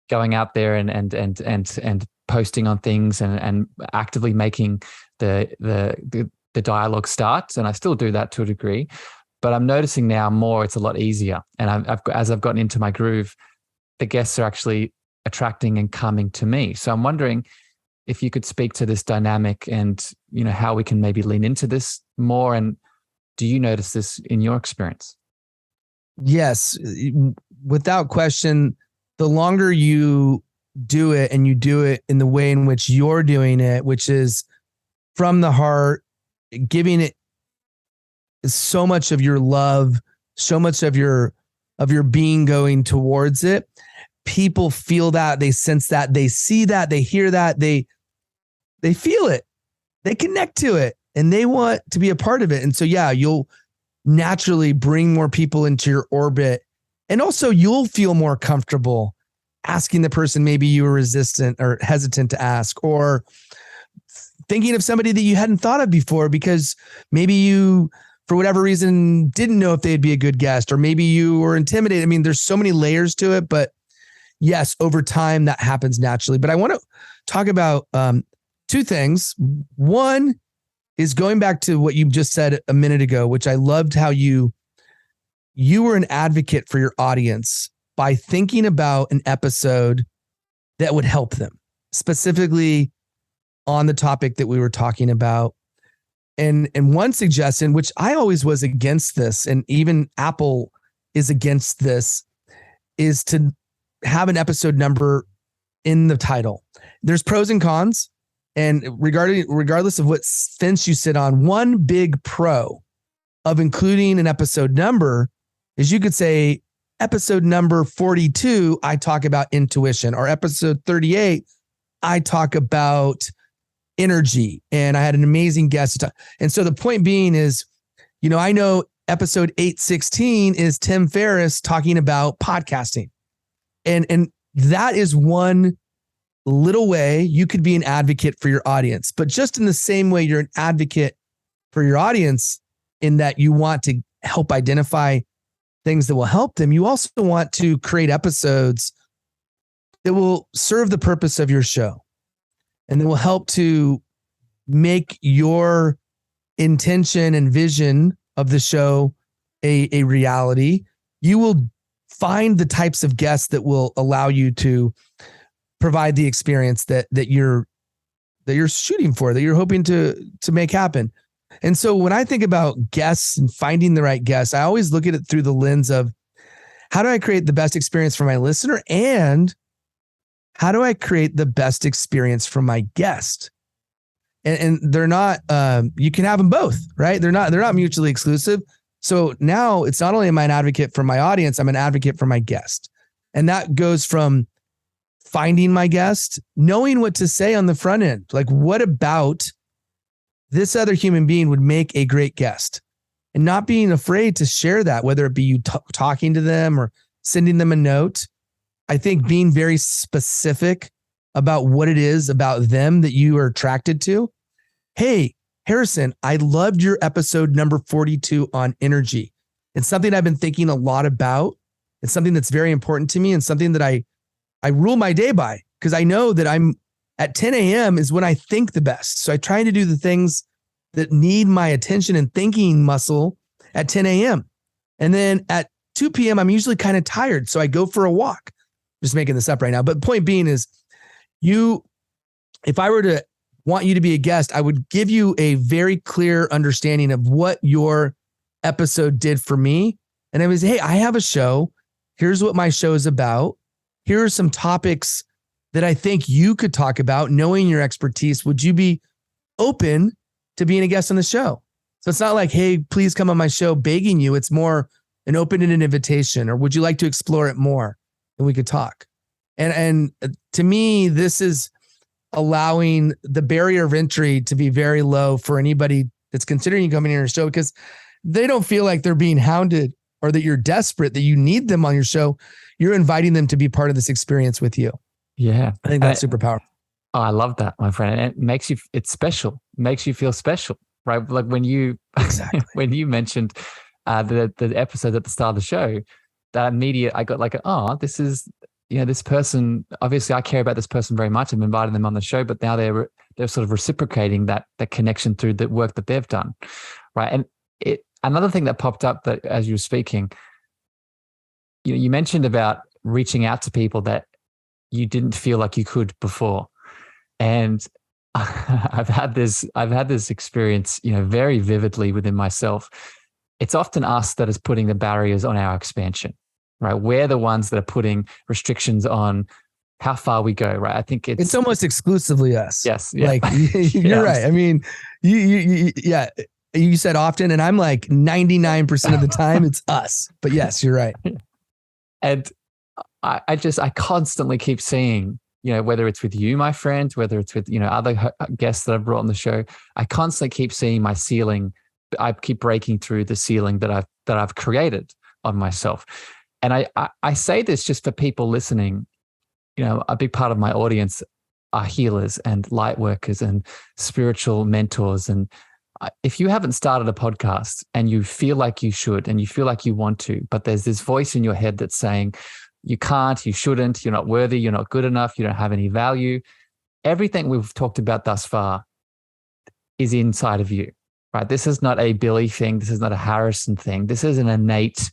going out there and posting on things and actively making the dialogue start. And I still do that to a degree, but I'm noticing now more, it's a lot easier. And as I've gotten into my groove, the guests are actually attracting and coming to me. So I'm wondering if you could speak to this dynamic and, how we can maybe lean into this more. And do you notice this in your experience? Yes, without question, the longer you do it and you do it in the way in which you're doing it, which is from the heart, giving it so much of your love, so much of your being going towards it, people feel that, they sense that, they see that, they hear that, they feel it, they connect to it, and they want to be a part of it. And so, yeah, you'll naturally bring more people into your orbit. And also you'll feel more comfortable asking the person maybe you were resistant or hesitant to ask, or thinking of somebody that you hadn't thought of before because maybe you, for whatever reason, didn't know if they'd be a good guest, or maybe you were intimidated. I mean, there's so many layers to it, but yes, over time that happens naturally. But I want to talk about two things. One is going back to what you just said a minute ago, which I loved how you were an advocate for your audience by thinking about an episode that would help them, specifically on the topic that we were talking about. And one suggestion, which I always was against this, and even Apple is against this, is to have an episode number in the title. There's pros and cons. And regardless of what fence you sit on, one big pro of including an episode number is you could say episode number 42, I talk about intuition, or episode 38, I talk about energy. And I had an amazing guest. And so the point being is, I know episode 816 is Tim Ferriss talking about podcasting. And that is one little way you could be an advocate for your audience. But just in the same way you're an advocate for your audience in that you want to help identify things that will help them, you also want to create episodes that will serve the purpose of your show and that will help to make your intention and vision of the show a reality. You will find the types of guests that will allow you to provide the experience that you're shooting for, that you're hoping to make happen. And so when I think about guests and finding the right guests, I always look at it through the lens of how do I create the best experience for my listener, and how do I create the best experience for my guest? And they're not, you can have them both, right? They're not mutually exclusive. So now it's not only am I an advocate for my audience, I'm an advocate for my guest. And that goes from finding my guest, knowing what to say on the front end. Like, what about this other human being would make a great guest? And not being afraid to share that, whether it be you talking to them or sending them a note. I think being very specific about what it is about them that you are attracted to. Hey, Harrison, I loved your episode number 42 on energy. It's something I've been thinking a lot about. It's something that's very important to me, and something that I rule my day by, because I know that I'm at 10 a.m. is when I think the best. So I try to do the things that need my attention and thinking muscle at 10 a.m. And then at 2 p.m., I'm usually kind of tired. So I go for a walk. Just making this up right now. But point being is, if I were to want you to be a guest, I would give you a very clear understanding of what your episode did for me. And I was, hey, I have a show. Here's what my show is about. Here are some topics that I think you could talk about. Knowing your expertise, would you be open to being a guest on the show? So it's not like, hey, please come on my show begging you. It's more an open-ended invitation, or would you like to explore it more? And we could talk. And to me, this is allowing the barrier of entry to be very low for anybody that's considering coming on your show, because they don't feel like they're being hounded or that you're desperate, that you need them on your show. You're inviting them to be part of this experience with you. Yeah. I think that's super powerful. Oh, I love that, my friend. And it makes you, it's special, makes you feel special, right? Like when you, exactly. when you mentioned the episode at the start of the show, that immediate, I got like, oh, this is this person, obviously I care about this person very much. I've invited them on the show, but now they're sort of reciprocating that connection through the work that they've done. Right. And another thing that popped up that as you were speaking, you mentioned about reaching out to people that you didn't feel like you could before. And I've had this experience, very vividly within myself. It's often us that is putting the barriers on our expansion, right? We're the ones that are putting restrictions on how far we go, right? I think it's almost exclusively us. Yes. Yeah. Like you're right. I mean, you said often, and I'm like 99% of the time it's us, but yes, you're right. And I constantly keep seeing, whether it's with you, my friend, whether it's with, other guests that I've brought on the show, I constantly keep seeing my ceiling. I keep breaking through the ceiling that I've created on myself. And I say this just for people listening. A big part of my audience are healers and light workers and spiritual mentors. And if you haven't started a podcast and you feel like you should, and you feel like you want to, but there's this voice in your head that's saying, you can't, you shouldn't, you're not worthy, you're not good enough, you don't have any value. Everything we've talked about thus far is inside of you, right? This is not a Billy thing. This is not a Harrison thing. This is an innate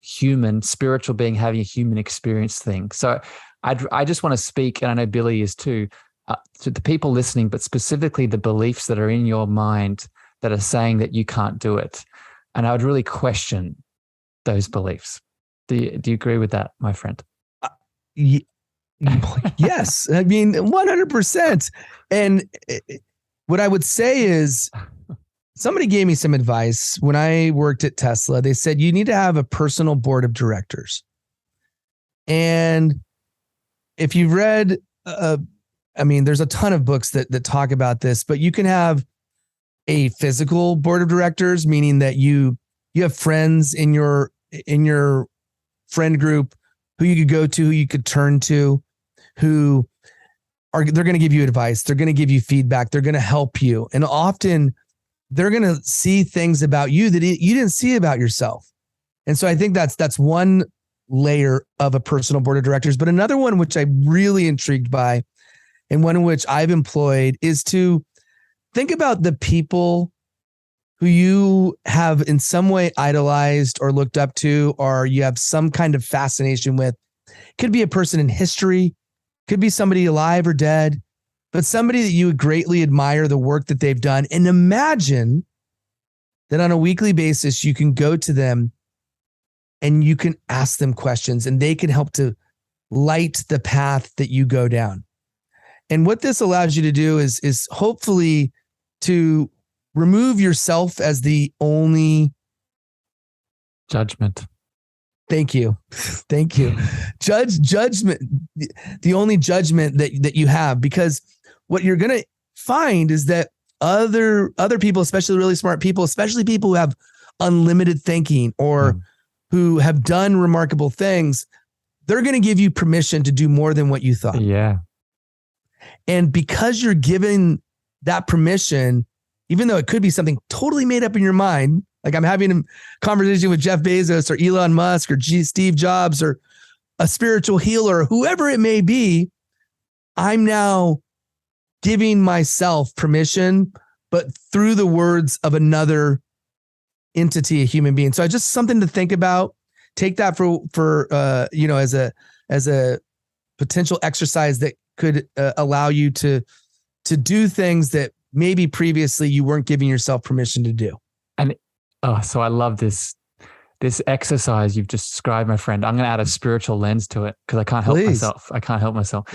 human, spiritual being having a human experience thing. So I just want to speak, and I know Billy is too, to the people listening, but specifically the beliefs that are in your mind that are saying that you can't do it. And I would really question those beliefs. Do you agree with that, my friend? Yes. I mean, 100%. And what I would say is, somebody gave me some advice when I worked at Tesla. They said, you need to have a personal board of directors. And if you've read, there's a ton of books that talk about this, but you can have a physical board of directors, meaning that you have friends in your friend group who you could go to, who you could turn to, they're going to give you advice. They're going to give you feedback. They're going to help you. And often they're going to see things about you that you didn't see about yourself. And so I think that's one layer of a personal board of directors. But another one, which I'm really intrigued by, and one in which I've employed, is to think about the people who you have in some way idolized or looked up to, or you have some kind of fascination with. Could be a person in history, could be somebody alive or dead, but somebody that you would greatly admire the work that they've done. And imagine that on a weekly basis, you can go to them and you can ask them questions, and they can help to light the path that you go down. And what this allows you to do is hopefully to remove yourself as the only judgment. Thank you. Judgment, the only judgment that you have, because what you're going to find is that other people, especially really smart people, especially people who have unlimited thinking or who have done remarkable things, they're going to give you permission to do more than what you thought. Yeah. And because you're given that permission, even though it could be something totally made up in your mind, like I'm having a conversation with Jeff Bezos or Elon Musk or Steve Jobs or a spiritual healer or whoever it may be, I'm now giving myself permission, but through the words of another entity, a human being. So just something to think about. Take that for as a potential exercise that could allow you to do things that maybe previously you weren't giving yourself permission to do. And so I love this exercise you've just described, my friend. I'm going to add a spiritual lens to it because I can't help myself.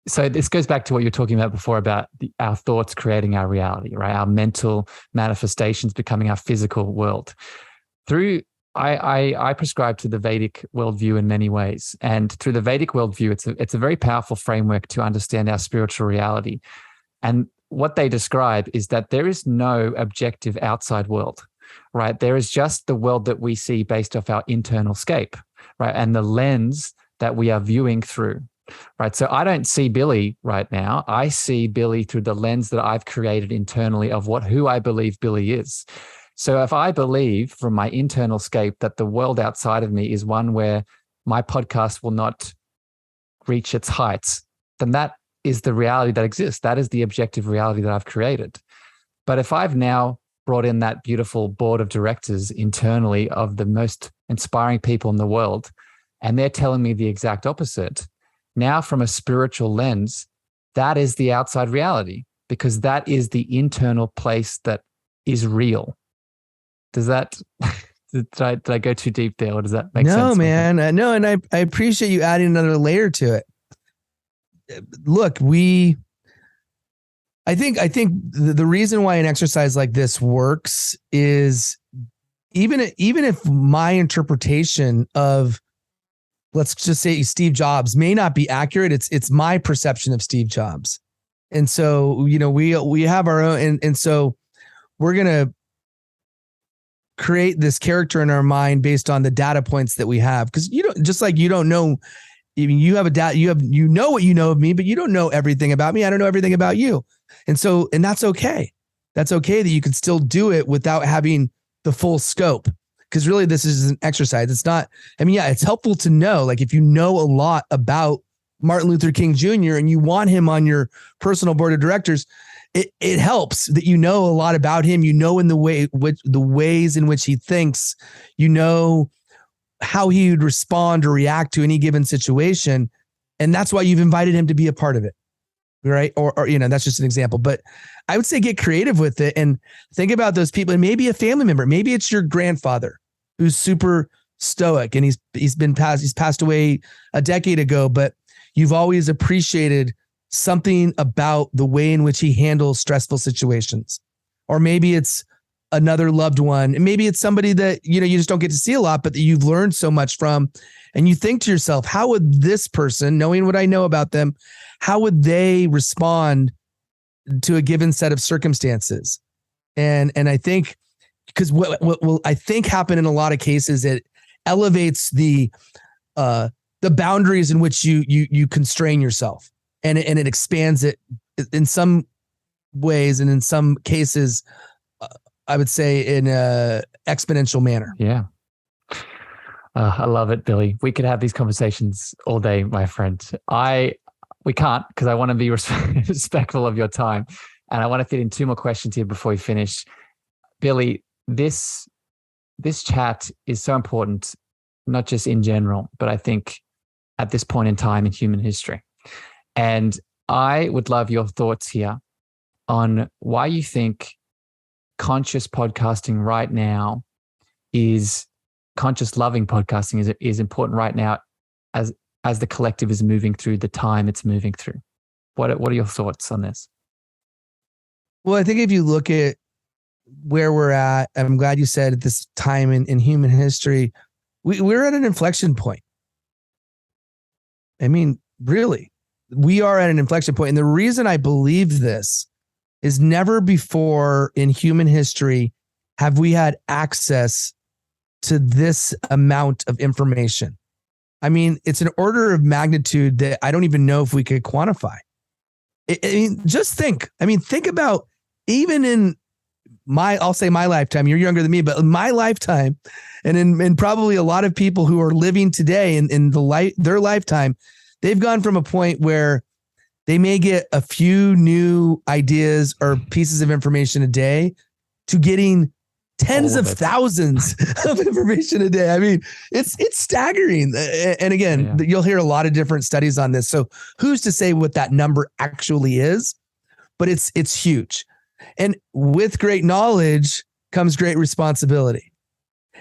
So this goes back to what you were talking about before about our thoughts creating our reality, right? Our mental manifestations becoming our physical world. I prescribe to the Vedic worldview in many ways. And through the Vedic worldview, it's a very powerful framework to understand our spiritual reality. And what they describe is that there is no objective outside world, right? There is just the world that we see based off our internal scape, right? And the lens that we are viewing through, right? So I don't see Billy right now. I see Billy through the lens that I've created internally of who I believe Billy is. So if I believe from my internal scape that the world outside of me is one where my podcast will not reach its heights, then that is the reality that exists. That is the objective reality that I've created. But if I've now brought in that beautiful board of directors internally of the most inspiring people in the world, and they're telling me the exact opposite, now from a spiritual lens, that is the outside reality, because that is the internal place that is real. Does that, did I go too deep there, or does that make sense? No, man. No, and I appreciate you adding another layer to it. Look, I think the reason why an exercise like this works is even if my interpretation of, let's just say, Steve Jobs may not be accurate, it's my perception of Steve Jobs. And so, we have our own, and so we're going to create this character in our mind based on the data points that we have. Because you don't know, even you have you know what you know of me, but you don't know everything about me. I don't know everything about you. And that's okay. That's okay that you could still do it without having the full scope. Because really, this is an exercise. It's not, it's helpful to know, like, if you know a lot about Martin Luther King Jr. and you want him on your personal board of directors, it helps that you know a lot about him. You know, the ways in which he thinks, how he would respond or react to any given situation. And that's why you've invited him to be a part of it. Right. Or that's just an example, but I would say get creative with it and think about those people, and maybe a family member, maybe it's your grandfather who's super stoic and he's passed away a decade ago, but you've always appreciated something about the way in which he handles stressful situations. Or maybe it's another loved one, and maybe it's somebody that, you just don't get to see a lot, but that you've learned so much from. And you think to yourself, how would this person, knowing what I know about them, how would they respond to a given set of circumstances? And I think, because what will I think happen in a lot of cases, it elevates the boundaries in which you constrain yourself, and it expands it in some ways, and in some cases, I would say in a exponential manner. Yeah. I love it, Billy. We could have these conversations all day, my friend. We can't, because I want to be respectful of your time. And I want to fit in two more questions here before we finish. Billy, this chat is so important, not just in general, but I think at this point in time in human history. And I would love your thoughts here on why you think conscious podcasting right now conscious loving podcasting is important right now as the collective is moving through the time it's moving through. What are your thoughts on this? Well, I think if you look at where we're at, I'm glad you said at this time in human history, we're at an inflection point. Really, we are at an inflection point. And the reason I believe this is never before in human history have we had access to this amount of information. It's an order of magnitude that I don't even know if we could quantify. Just think. Think about, even in I'll say my lifetime, you're younger than me, but in my lifetime, and in probably a lot of people who are living today in their lifetime, they've gone from a point where they may get a few new ideas or pieces of information a day to getting tens of thousands of information a day. It's staggering. And again, You'll hear a lot of different studies on this. So who's to say what that number actually is? But it's huge. And with great knowledge comes great responsibility.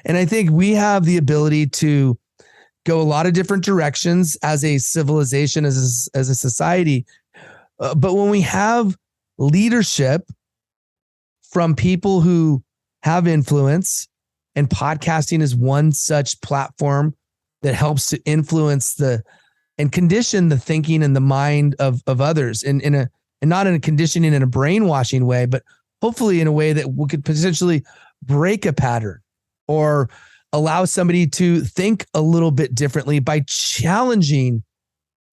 And I think we have the ability to go a lot of different directions as a civilization, as a society. But when we have leadership from people who have influence, and podcasting is one such platform that helps to influence and condition the thinking and the mind of others, and not in a conditioning in a brainwashing way, but hopefully in a way that we could potentially break a pattern or allow somebody to think a little bit differently by challenging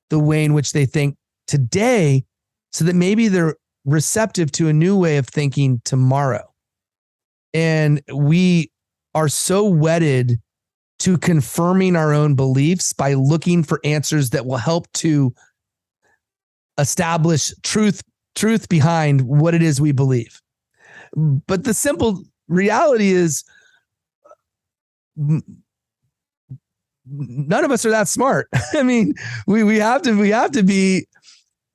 the way in which they think today, so that maybe they're receptive to a new way of thinking tomorrow. And we are so wedded to confirming our own beliefs by looking for answers that will help to establish truth behind what it is we believe. But the simple reality is none of us are that smart. I mean, we have to be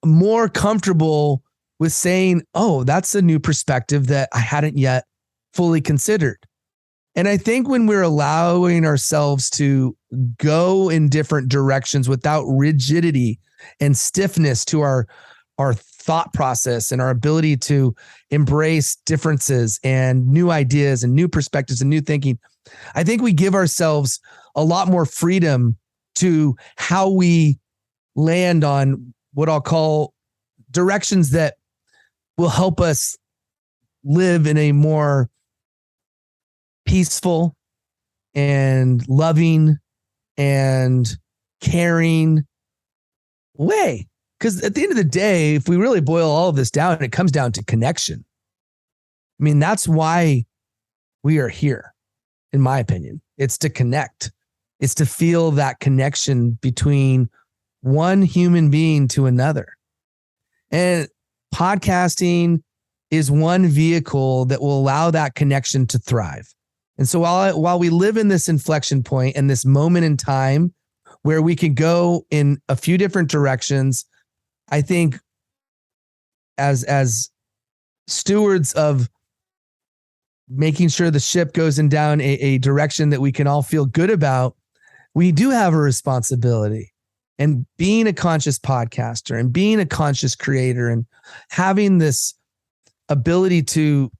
more comfortable with saying, oh, that's a new perspective that I hadn't yet fully considered. And I think when we're allowing ourselves to go in different directions without rigidity and stiffness to our thought process and our ability to embrace differences and new ideas and new perspectives and new thinking, I think we give ourselves a lot more freedom to how we land on what I'll call directions that will help us live in a more peaceful and loving and caring way. Because at the end of the day, if we really boil all of this down, it comes down to connection. I mean, that's why we are here, in my opinion. It's to connect. It's to feel that connection between one human being to another. And podcasting is one vehicle that will allow that connection to thrive. And so while we live in this inflection point and this moment in time where we can go in a few different directions, I think as stewards of making sure the ship goes in down a direction that we can all feel good about, we do have a responsibility. And being a conscious podcaster and being a conscious creator and having this ability to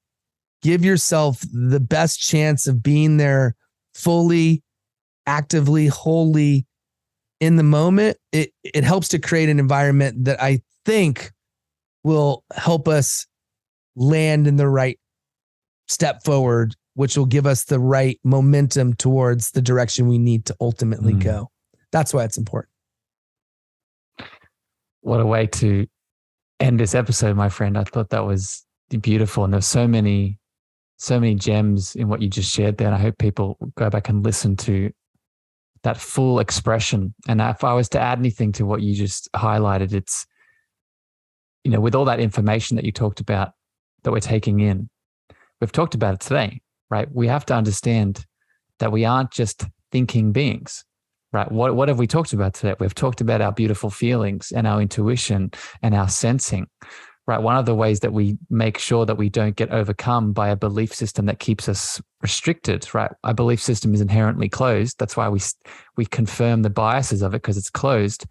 give yourself the best chance of being there fully, actively, wholly in the moment, it helps to create an environment that I think will help us land in the right step forward, which will give us the right momentum towards the direction we need to ultimately go. That's why it's important. What a way to end this episode, my friend. I thought that was beautiful. And there's so many gems in what you just shared there. And I hope people go back and listen to that full expression. And if I was to add anything to what you just highlighted, it's, with all that information that you talked about that we're taking in, we've talked about it today, right? We have to understand that we aren't just thinking beings, right? What have we talked about today? We've talked about our beautiful feelings and our intuition and our sensing, right? One of the ways that we make sure that we don't get overcome by a belief system that keeps us restricted, right? Our belief system is inherently closed. That's why we confirm the biases of it, because it's closed.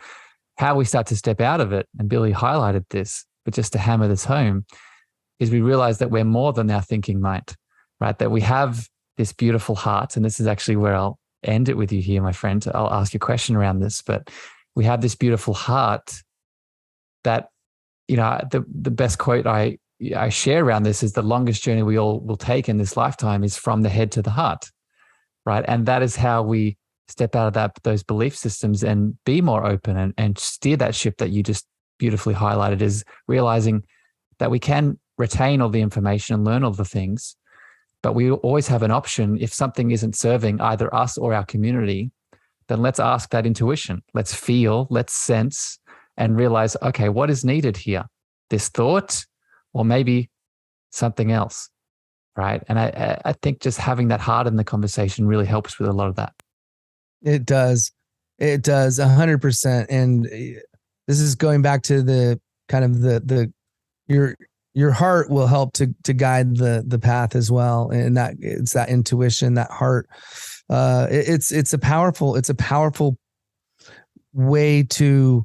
How we start to step out of it, and Billy highlighted this, but just to hammer this home, is we realize that we're more than our thinking mind, right? That we have this beautiful heart. And this is actually where I'll end it with you here, my friend. I'll ask you a question around this, but we have this beautiful heart that, the best quote I share around this is the longest journey we all will take in this lifetime is from the head to the heart, right? And that is how we step out of those belief systems and be more open and steer that ship that you just beautifully highlighted, is realizing that we can retain all the information and learn all the things, but we always have an option. If something isn't serving either us or our community, then let's ask that intuition. Let's feel, let's sense, and realize, okay, what is needed here? This thought, or maybe something else, right? And I think just having that heart in the conversation really helps with a lot of that. It does. It does 100%. And this is going back to the kind of your heart will help to guide the path as well. And that it's that intuition, that heart. It's a powerful way to,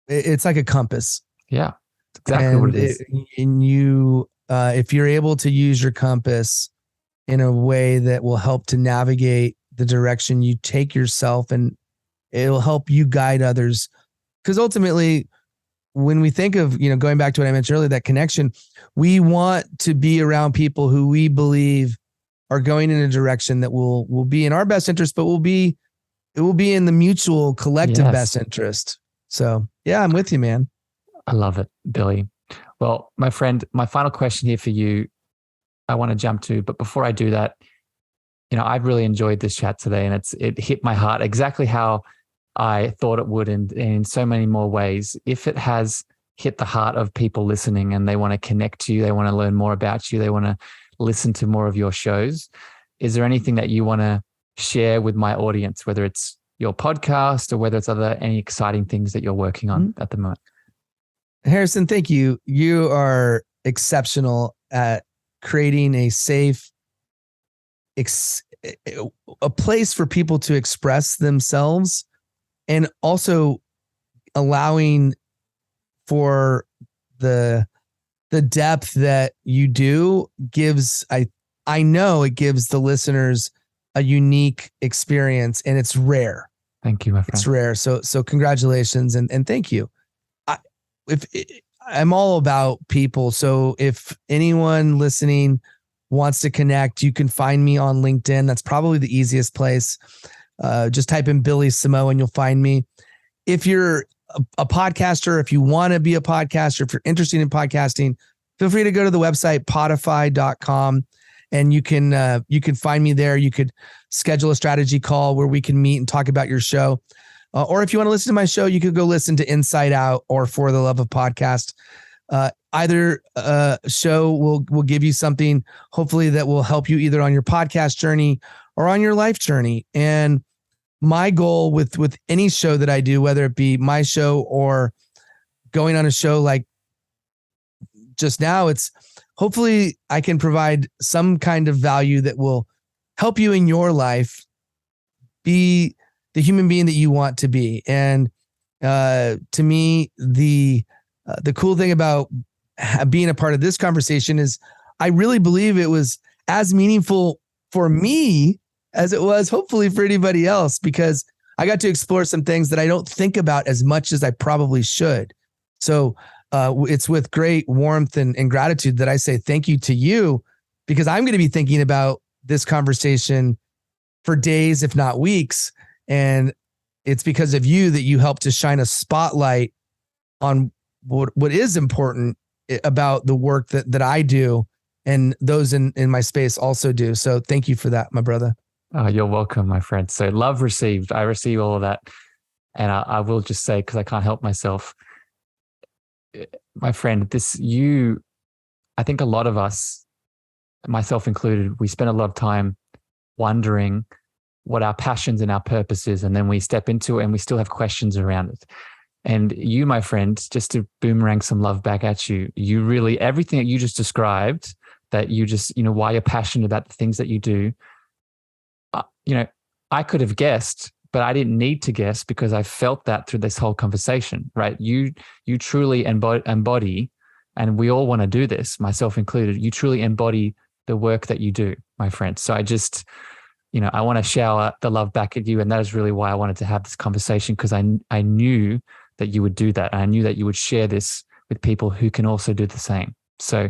it's like a compass. Yeah, exactly what it is. And you, if you're able to use your compass in a way that will help to navigate the direction you take yourself, and it'll help you guide others. Because ultimately, when we think of, going back to what I mentioned earlier, that connection, we want to be around people who we believe are going in a direction that will be in our best interest, but it will be in the mutual collective best interest. So yeah, I'm with you, man. I love it, Billy. Well, my friend, my final question here for you, I want to jump to, but before I do that, I've really enjoyed this chat today, and it hit my heart exactly how I thought it would, and in so many more ways. If it has hit the heart of people listening and they want to connect to you, they want to learn more about you, they want to listen to more of your shows, is there anything that you want to share with my audience, whether it's your podcast or whether it's any exciting things that you're working on at the moment? Harrison, thank you. You are exceptional at creating a safe, a place for people to express themselves, and also allowing for the depth that you do gives, I know it gives the listeners a unique experience, and it's rare. Thank you, my friend. It's rare. So congratulations and thank you. I'm all about people. So if anyone listening wants to connect, you can find me on LinkedIn. That's probably the easiest place. Just type in Billy Samoa and you'll find me. If you're a podcaster, if you want to be a podcaster, if you're interested in podcasting, feel free to go to the website podify.com and you can find me there. You could schedule a strategy call where we can meet and talk about your show. Or if you want to listen to my show, you could go listen to Inside Out or For the Love of Podcast. Either show will give you something, hopefully, that will help you either on your podcast journey or on your life journey. And my goal with any show that I do, whether it be my show or going on a show like just now, it's hopefully I can provide some kind of value that will help you in your life be the human being that you want to be. And to me, the cool thing about being a part of this conversation is I really believe it was as meaningful for me as it was hopefully for anybody else, because I got to explore some things that I don't think about as much as I probably should. So it's with great warmth and gratitude that I say thank you to you, because I'm going to be thinking about this conversation for days, if not weeks. And it's because of you that you help to shine a spotlight on what is important about the work that I do, and those in my space also do. So thank you for that, my brother. You're welcome, my friend. So love received. I receive all of that. And I will just say, because I can't help myself, my friend, I think a lot of us, myself included, we spend a lot of time wondering what our passions and our purpose is. And then we step into it and we still have questions around it. And you, my friend, just to boomerang some love back at you, you really, everything that you just described, that you just, why you're passionate about the things that you do, I could have guessed, but I didn't need to guess, because I felt that through this whole conversation, right? You truly embody, and we all want to do this, myself included, you truly embody the work that you do, my friend. So I just, I want to shower the love back at you. And that is really why I wanted to have this conversation, because I knew that you would do that. And I knew that you would share this with people who can also do the same. So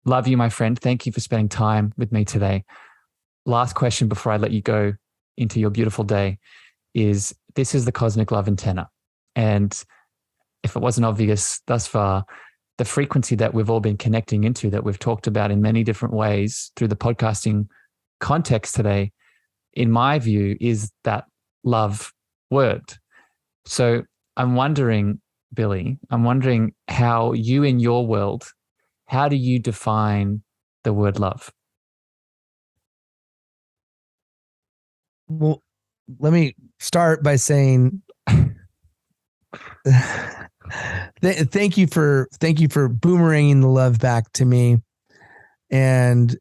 love you, my friend. Thank you for spending time with me today. Last question before I let you go into your beautiful day is, this is the Cosmic Love Antenna. And if it wasn't obvious thus far, the frequency that we've all been connecting into, that we've talked about in many different ways through the podcasting context today, in my view, is that love word. So I'm wondering, Billy, how you, in your world, how do you define the word love? Well, let me start by saying thank you for boomeranging the love back to me. And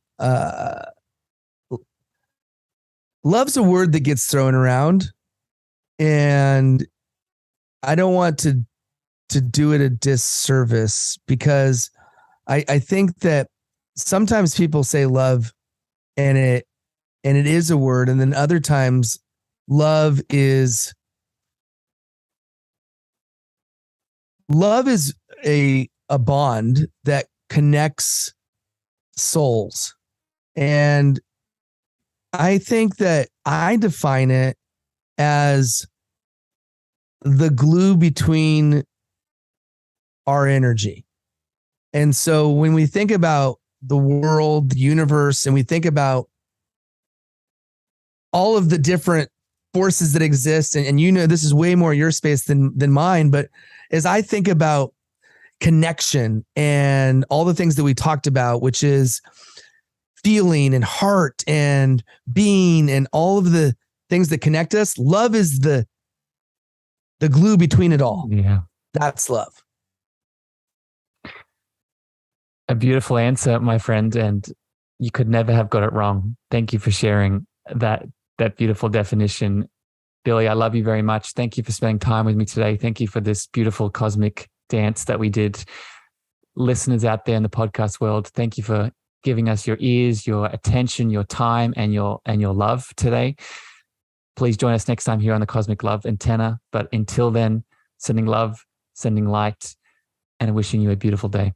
love's a word that gets thrown around, and I don't want to do it a disservice, because I think that sometimes people say love and it is a word, and then other times love is a bond that connects souls. And I think that I define it as the glue between our energy. And so when we think about the world, the universe, and we think about all of the different forces that exist. And you know, this is way more your space than mine. But as I think about connection and all the things that we talked about, which is feeling and heart and being and all of the things that connect us, love is the glue between it all. Yeah. That's love. A beautiful answer, my friend. And you could never have got it wrong. Thank you for sharing that beautiful definition. Billy, I love you very much. Thank you for spending time with me today. Thank you for this beautiful cosmic dance that we did. Listeners out there in the podcast world, thank you for giving us your ears, your attention, your time, and your love today. Please join us next time here on the Cosmic Love Antenna. But until then, sending love, sending light, and wishing you a beautiful day.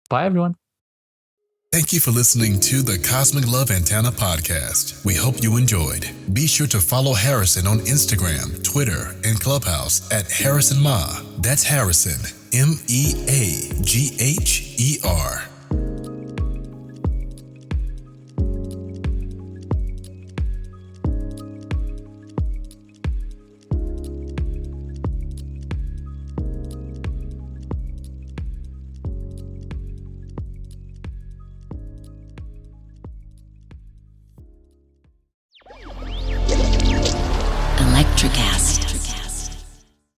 Bye, everyone. Thank you for listening to the Cosmic Love Antenna podcast. We hope you enjoyed. Be sure to follow Harrison on Instagram, Twitter, and Clubhouse at Harrison Ma. That's Harrison, MEAGHER. Electricast.